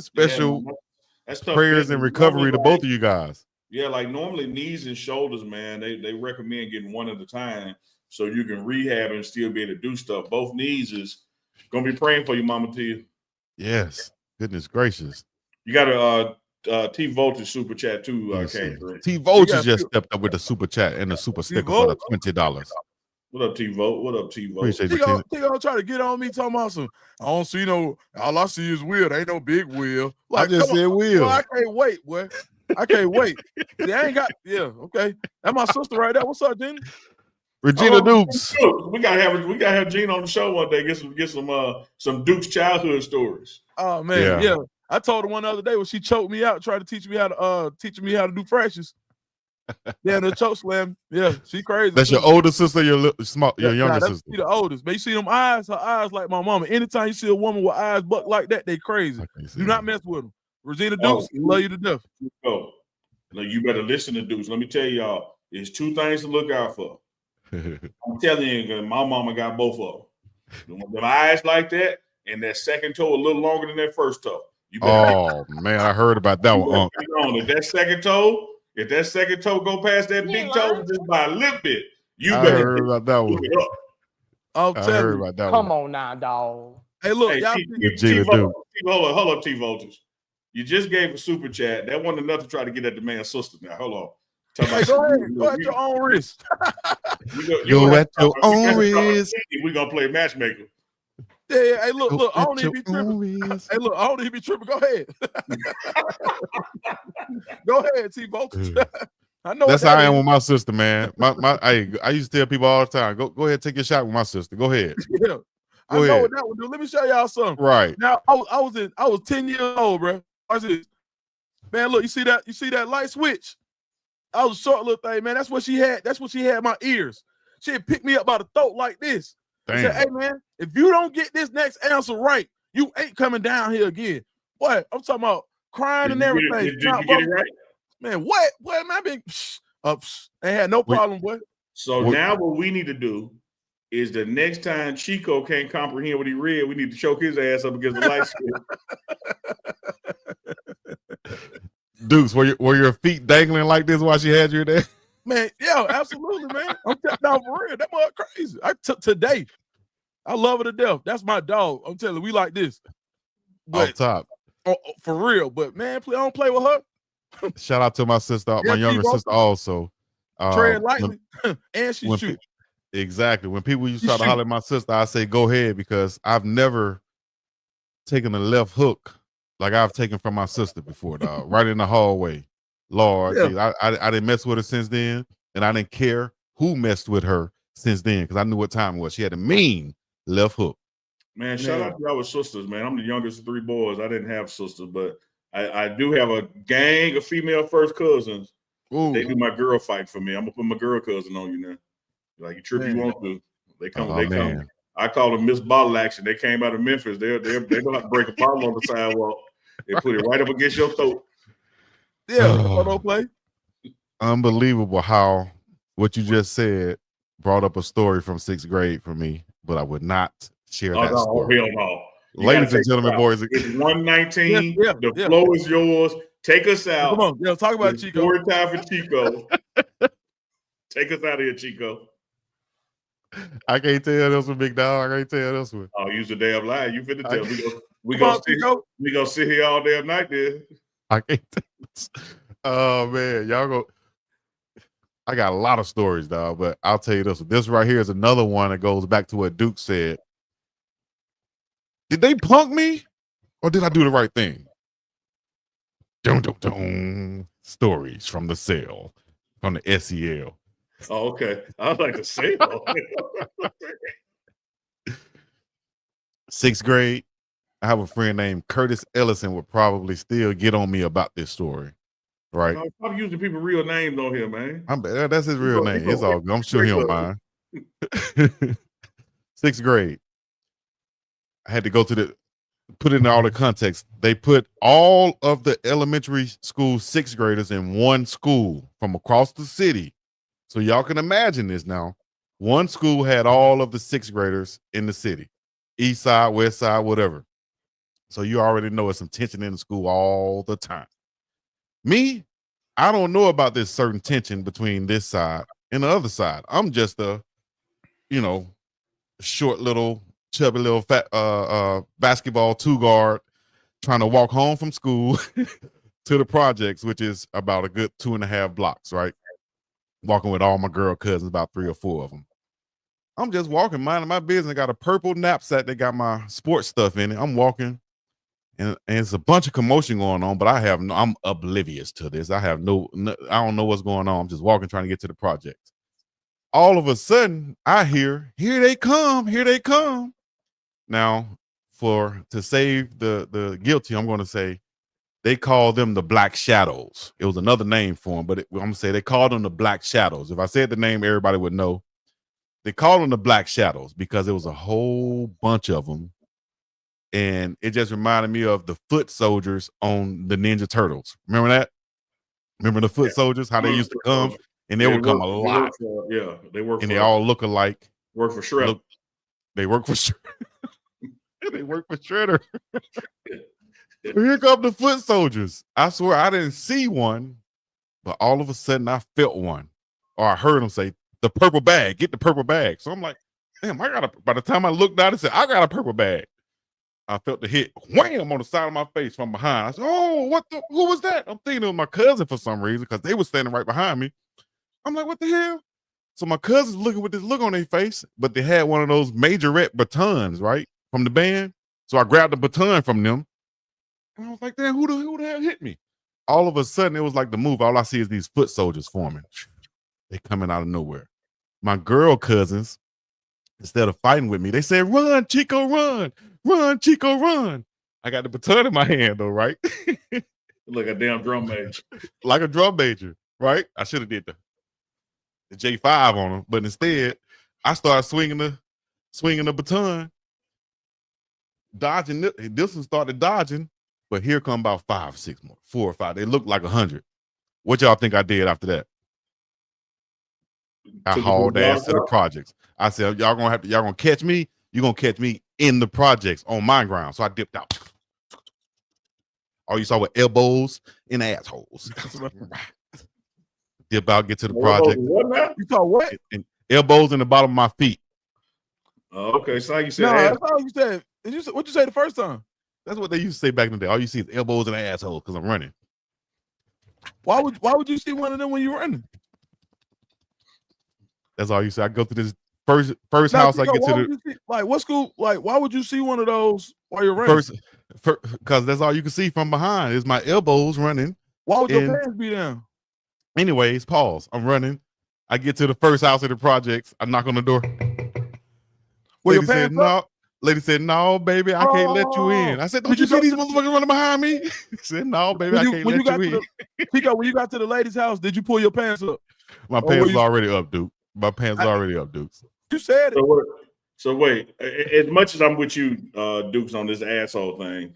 special prayers and recovery to both of you guys. Yeah, like normally knees and shoulders, man, they recommend getting one at a time so you can rehab and still be able to do stuff. Both knees is gonna be praying for you, Mama Tia. Yes. Goodness gracious. You got a T Voltage super chat too, came through. T Voltage just stepped up with the super chat and the super sticker for the $20. What up, T Vote? What up, T Vote? T-Go try to get on me talking about some. I don't see all I see is Will. There ain't no big Will. Like, I just said Will. Boy, I can't wait, boy. I can't wait. See, I ain't got. Yeah, okay. That's my sister right there. What's up, Jenny? Regina Dukes. We gotta have Gina on the show one day. Get some Dukes childhood stories. Oh man, yeah. I told her one other day when she choked me out, tried to teach me how to do fractions. Yeah, the choke slam. Yeah, she crazy. That's your older sister, your younger sister. She the oldest. But you see them eyes, her eyes like my mama. Anytime you see a woman with eyes buck like that, they crazy. Do not mess with them. Regina Dukes, love you to death. Oh, now you better listen to Dukes. Let me tell y'all, there's two things to look out for. I'm telling you, my mama got both of them. Them eyes like that, and that second toe a little longer than that first toe. Man, I heard about that one. If that second toe go past that big toe just by a little bit, I heard about that one. I heard about that Come on now, dog. Hey, look, y'all. Hold up, T Voltage. You just gave a super chat. That wasn't enough to try to get at the man's sister. Now, hold on. Hey, go ahead. Go at your own risk. Go at your own risk. We're gonna play matchmaker. Yeah. Hey, look. I don't even be tripping. Hey, look. I don't even be tripping. Go ahead. Go ahead, T Voltage. I know that's how I am with my sister, man. I used to tell people all the time, go ahead, take your shot with my sister. Go ahead. Yeah. I know what that would do. Let me show y'all something. Right. Now I was 10 years old, bro. Watch this. Man, look, you see that light switch? I was a short little thing, man. That's what she had. That's what she had my ears. She had picked me up by the throat like this. Damn. Said, hey, man, if you don't get this next answer right, you ain't coming down here again. Boy, I'm talking about crying and everything. Did you get it right? Man, what? What am I being? Ain't had no problem, boy. So now what we need to do is the next time Chico can't comprehend what he read, we need to choke his ass up against the light switch. Dukes, were your feet dangling like this while she had you there? Man, yeah, absolutely, man. I'm down for real. That mother crazy. Today, I love her to death. That's my dog. I'm telling you, we like this. Off top. For real. But man, I don't play with her. Shout out to my sister, my younger sister also. Tread lightly, and she shoots. Exactly. When people used to try to holler at my sister, I say, go ahead, because I've never taken a left hook like I've taken from my sister before, dog. Right in the hallway. Lord, yeah. I didn't mess with her since then, and I didn't care who messed with her since then because I knew what time it was. She had a mean left hook. Man, shout out to y'all with sisters, man. I'm the youngest of 3 boys. I didn't have sisters, but I do have a gang of female first cousins. Ooh. They do my girl fight for me. I'm gonna put my girl cousin on you now. Like you trip, you want to. They come. Come. I call them Miss Bottle Action. They came out of Memphis. They know how to break a bottle on the sidewalk. They put it right up against your throat. Yeah, don't play. Unbelievable how what you just said brought up a story from 6th grade for me, but I would not share that story. Hell no. Ladies and gentlemen, boys. It's 119. The flow is yours. Take us out. Come on, talk about Chico. More time for Chico. Take us out of here, Chico. I can't tell this one, big dog. I can't tell this one. Oh, use a damn lie. You finna I tell. We Come on, gonna sit. Chico. We gonna sit here all damn night then. I can't tell this. Oh man, y'all go. I got a lot of stories, dog, but I'll tell you this one. This right here is another one that goes back to what Duke said. Did they punk me, or did I do the right thing? Dun, dun, dun. Stories from the cell, from the SEL. Oh, okay. I'd like to say though. 6th grade, I have a friend named Curtis Ellison would probably still get on me about this story, right? Stop using people's real names on here, man. That's his real name. It's all good. I'm sure he don't mind. 6th grade, I had to go to put it in all the context. They put all of the elementary school 6th graders in one school from across the city. So y'all can imagine this now. One school had all of the 6th graders in the city, east side, west side, whatever. So you already know it's some tension in the school all the time. Me, I don't know about this certain tension between this side and the other side. I'm just a, short little, chubby little fat basketball 2-guard trying to walk home from school to the projects, which is about a good 2.5 blocks, right? Walking with all my girl cousins, about 3 or 4 of them. I'm just walking, minding my business. I got a purple knapsack that got my sports stuff in it. I'm walking, and it's a bunch of commotion going on, but I'm oblivious to this. I have no, I don't know what's going on. I'm just walking, trying to get to the project. All of a sudden, I hear, here they come, here they come. Now, to save the guilty, I'm going to say they call them the Black Shadows. It was another name for them, but I'm going to say they called them the Black Shadows. If I said the name, everybody would know. They called them the Black Shadows because it was a whole bunch of them. And it just reminded me of the foot soldiers on the Ninja Turtles. Remember that? Remember the foot soldiers, how they used to come? And they would come a lot. They work and they all look alike. Work for Shredder. They work for Shredder. They work for Shredder. Here come the foot soldiers. I swear I didn't see one, but all of a sudden I felt one. Or I heard them say, the purple bag, get the purple bag. So I'm like, damn, by the time I looked down and said, I got a purple bag. I felt the hit, wham, on the side of my face from behind. I said, oh, who was that? I'm thinking it was my cousin for some reason because they were standing right behind me. I'm like, what the hell? So my cousin's looking with this look on their face, but they had one of those majorette batons, right, from the band. So I grabbed the baton from them, and I was like, damn, who the hell hit me? All of a sudden, it was like the move. All I see is these foot soldiers forming. They coming out of nowhere. My girl cousins, instead of fighting with me, they said, run, Chico, run. Run, Chico, run. I got the baton in my hand, though, right? Like a damn drum major. Like a drum major, right? I should have did the J5 on them, but instead, I started swinging the baton, dodging. This one started dodging, but here come about 5, 6 more, 4 or 5. They looked like 100. What y'all think I did after that? I hauled ass to the projects. I said, y'all gonna catch me. You're gonna catch me in the projects on my ground. So I dipped out. All you saw were elbows and assholes. Dip out, get to the project. What now? You saw what? And elbows in the bottom of my feet. Oh, okay. So you said no, that's all you said. What'd you say the first time? That's what they used to say back in the day. All you see is elbows and assholes because I'm running. Why would you see one of them when you're running? That's all you say. I go to this first house. I get to what school? Like, why would you see one of those while you're running? Because that's all you can see from behind is my elbows running. Why would your pants be down? Anyways, pause. I'm running. I get to the first house of the projects. I knock on the door. Lady said, no. Lady said, no, baby, I can't let you in. I said, don't you see these motherfuckers running behind me? She said, no, baby, I can't let you in. Chico, when you got to the lady's house, did you pull your pants up? My pants are already up, Duke. My pants are already up, Dukes. You said it. So wait, as much as I'm with you, Dukes, on this asshole thing,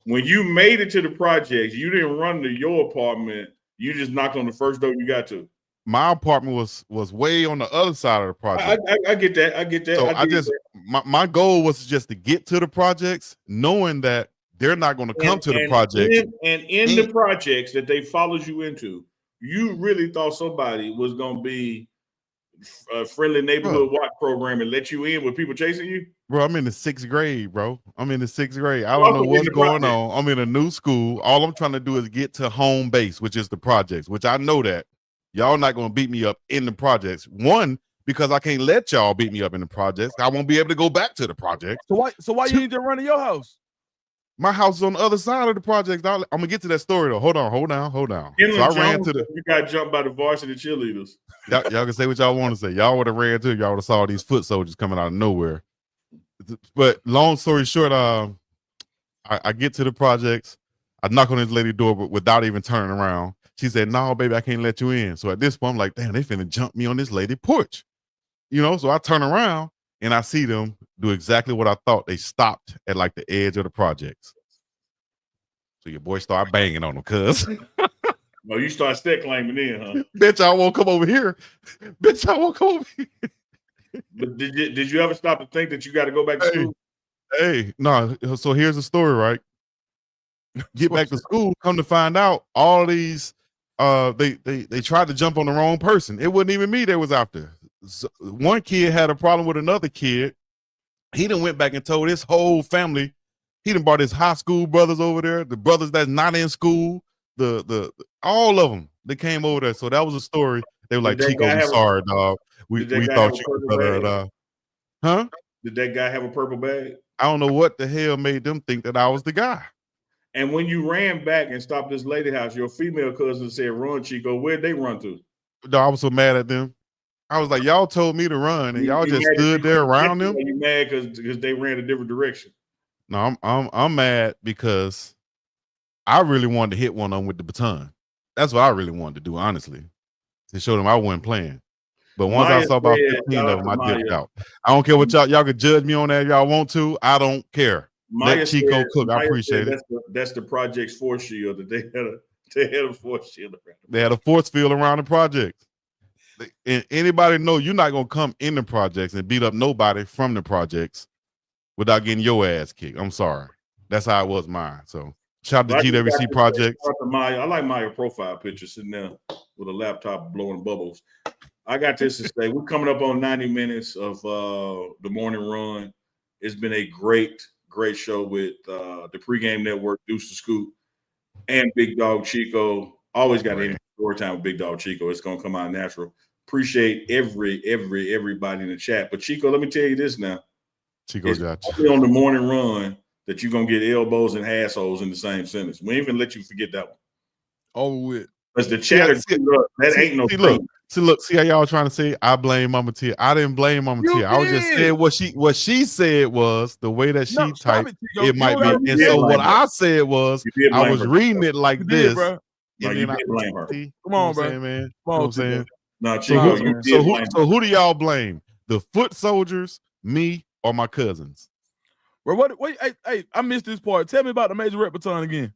when you made it to the projects, you didn't run to your apartment. You just knocked on the first door you got to. My apartment was way on the other side of the project. I get that. I get that. So my goal was just to get to the projects, knowing that they're not going to come to the project. And in the projects that they followed you into, you really thought somebody was going to be friendly neighborhood watch program and let you in with people chasing you? Bro, I'm in the 6th grade, bro. I'm in the 6th grade. I You don't know also in what's the going project. on. I'm in a new school. All I'm trying to do is get to home base, which is the projects, which I know that y'all not going to beat me up in the projects. One, because I can't let y'all beat me up in the projects. I won't be able to go back to the projects. So why you ain't just running your house? My house is on the other side of the project. I'm gonna get to that story though. Hold on. So I ran to the. You got jumped by the varsity cheerleaders. Y'all can say what y'all want to say. Y'all would have ran to. Y'all would have saw these foot soldiers coming out of nowhere. But long story short, I get to the projects. I knock on this lady's door, but without even turning around. She said, "No, baby, I can't let you in." So at this point, I'm like, "Damn, they finna jump me on this lady porch," So I turn around and I see them do exactly what I thought. They stopped at like the edge of the projects. So your boy started banging on them, cuz. No, you start step claiming in, huh? Bitch, I won't come over here. Bitch, I won't come over here. But did you ever stop to think that you got to go back to school? Hey, no. So here's the story, right? Get back to school. Come to find out, all these, they tried to jump on the wrong person. It wasn't even me that was out there. So one kid had a problem with another kid. He done went back and told his whole family. He done brought his high school brothers over there, the brothers that's not in school, the all of them. They came over there. So that was a story. They were like, "Chico, we sorry, dog. We thought you were huh? Did that guy have a purple bag? I don't know what the hell made them think that I was the guy. And when you ran back and stopped this lady house, your female cousin said, "Run, Chico." Where'd they run to? No, I was so mad at them. I was like, y'all told me to run, and y'all just stood there around them. Are you mad because they ran a different direction? No, I'm mad because I really wanted to hit one of them with the baton. That's what I really wanted to do, honestly, to show them I wasn't playing. But once I saw about 15 of them, I dipped out. I don't care what y'all could judge me on that if y'all want to. I don't care. Let Chico cook. I appreciate it. That's the project's force shield. That they had a force shield around. They had a force field around the projects. And anybody know you're not gonna come in the projects and beat up nobody from the projects without getting your ass kicked. I'm sorry. That's how it was mine. So shout out to GWC Projects. I like Maya profile picture sitting there with a laptop blowing bubbles. I got this to say. We're coming up on 90 minutes of the morning run. It's been a great show with the pregame network, Deuce the Scoop, and biggDogg Chico. Always got any story time with biggDogg Chico. It's gonna come out natural. Appreciate everybody in the chat. But Chico, let me tell you this now. Chico got you. On the morning run that you're gonna get elbows and assholes in the same sentence. We ain't even let you forget that one. Over with. Because the chatter, that ain't no truth. See how y'all trying to say I blame Mama Tia. I didn't blame Mama Tia. I was just saying what she said was the way that she typed. It might be. And so what I said was I was reading it like this. No, you did blame her. Come on, bro. Man. Come on, you know what I'm saying? No, Chico, so who do y'all blame? The foot soldiers, me, or my cousins? Bro, hey, I missed this part. Tell me about the major rep baton again.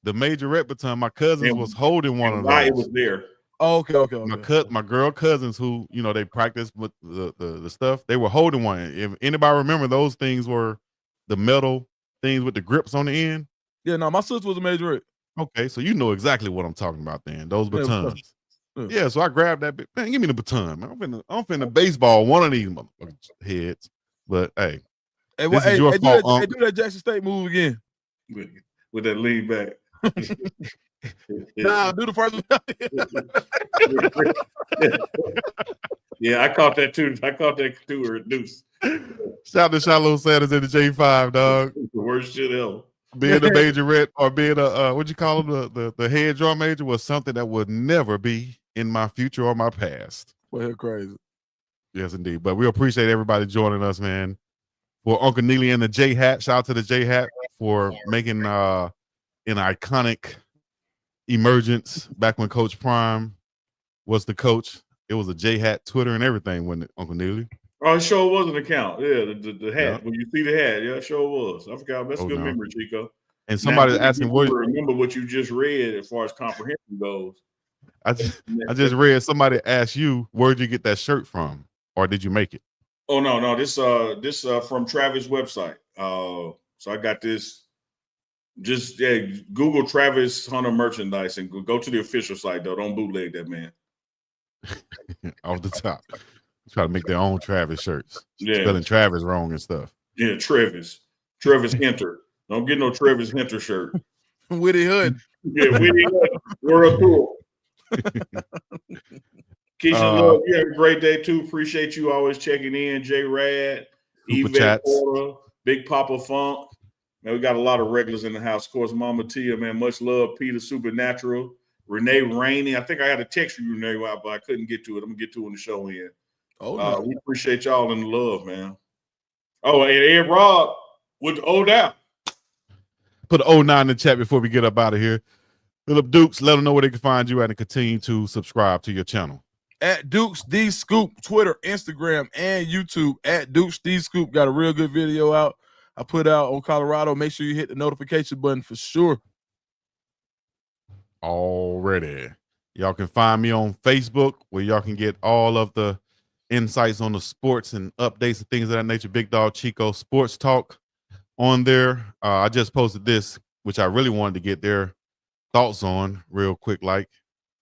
The major rep baton, my cousins was holding one of those. Why it was there. Oh, okay. My girl cousins who, they practice with the stuff, they were holding one. If anybody remember, those things were the metal things with the grips on the end. Yeah, no, my sister was a major rep. Okay, so you know exactly what I'm talking about then. Those batons. Yeah, so I grabbed that bit. Man, give me the baton, man. I'm finna baseball one of these heads. But hey, this is your fault. Do that Jackson State move again. With that lean back. Nah, do the first one. Yeah, I caught that too. Or Deuce. Shout out to Shiloh Sanders in the J5, dog. The worst shit ever. Being a major rep or being a what you call them, the head drum major was something that would never be in my future or my past. Well, crazy. Yes, indeed. But we appreciate everybody joining us, man. For Uncle Neely and the J Hat, shout out to the J Hat for making an iconic emergence back when Coach Prime was the coach. It was a J Hat Twitter and everything, wasn't it, Uncle Neely? Oh, it sure was an account. Yeah, the hat. Yeah. When you see the hat, yeah, it sure was. I forgot. That's a good memory, Chico. And somebody's asking, remember what you just read as far as comprehension goes. I just read somebody asked you, where'd you get that shirt from, or did you make it? Oh no, this from Travis' website. So I got this. Just Google Travis Hunter merchandise and go to the official site though. Don't bootleg that man. off the top. Try to make their own Travis shirts. Yeah. Spelling Travis wrong and stuff. Yeah, Travis Hinter. Don't get no Travis Hinter shirt. Witty Hood. Yeah, Witty Hood. World Tour. Keisha, love, you have a great day too. Appreciate you always checking in. J Rad, Yvette Porter, Big Papa Funk. Man, we got a lot of regulars in the house. Of course, Mama Tia, man, much love. Peter Supernatural, Renee Rainey. I think I had a text from you, Renee, but I couldn't get to it. I'm gonna get to it in the show in. Oh, no. We appreciate y'all in the love, man. Oh, and Ed Rob with the O down. Put an 09 in the chat before we get up out of here. Philip Dukes, let them know where they can find you at and continue to subscribe to your channel. At Dukes D Scoop, Twitter, Instagram, and YouTube. At Dukes D Scoop. Got a real good video out. I put out on Colorado. Make sure you hit the notification button for sure. Already. Y'all can find me on Facebook where y'all can get all of the insights on the sports and updates and things of that nature. biggDogg Chico Sports Talk on there. I just posted this, which I really wanted to get their thoughts on real quick, like,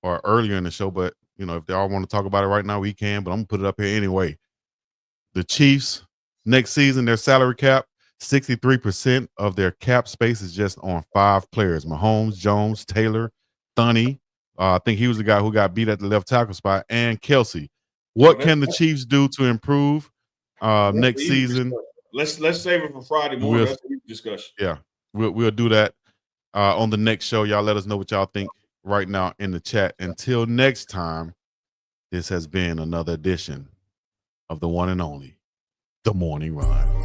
or earlier in the show. But, you know, if they all want to talk about it right now, we can. But I'm going to put it up here anyway. The Chiefs, next season, their salary cap, 63% of their cap space is just on 5 players. Mahomes, Jones, Taylor, Thuney. I think he was the guy who got beat at the left tackle spot, and Kelsey. What can the Chiefs do to improve next season? Let's save it for Friday morning. That's a discussion. Yeah, we'll do that on the next show. Y'all let us know what y'all think right now in the chat. Until next time, this has been another edition of the one and only The Morning Run.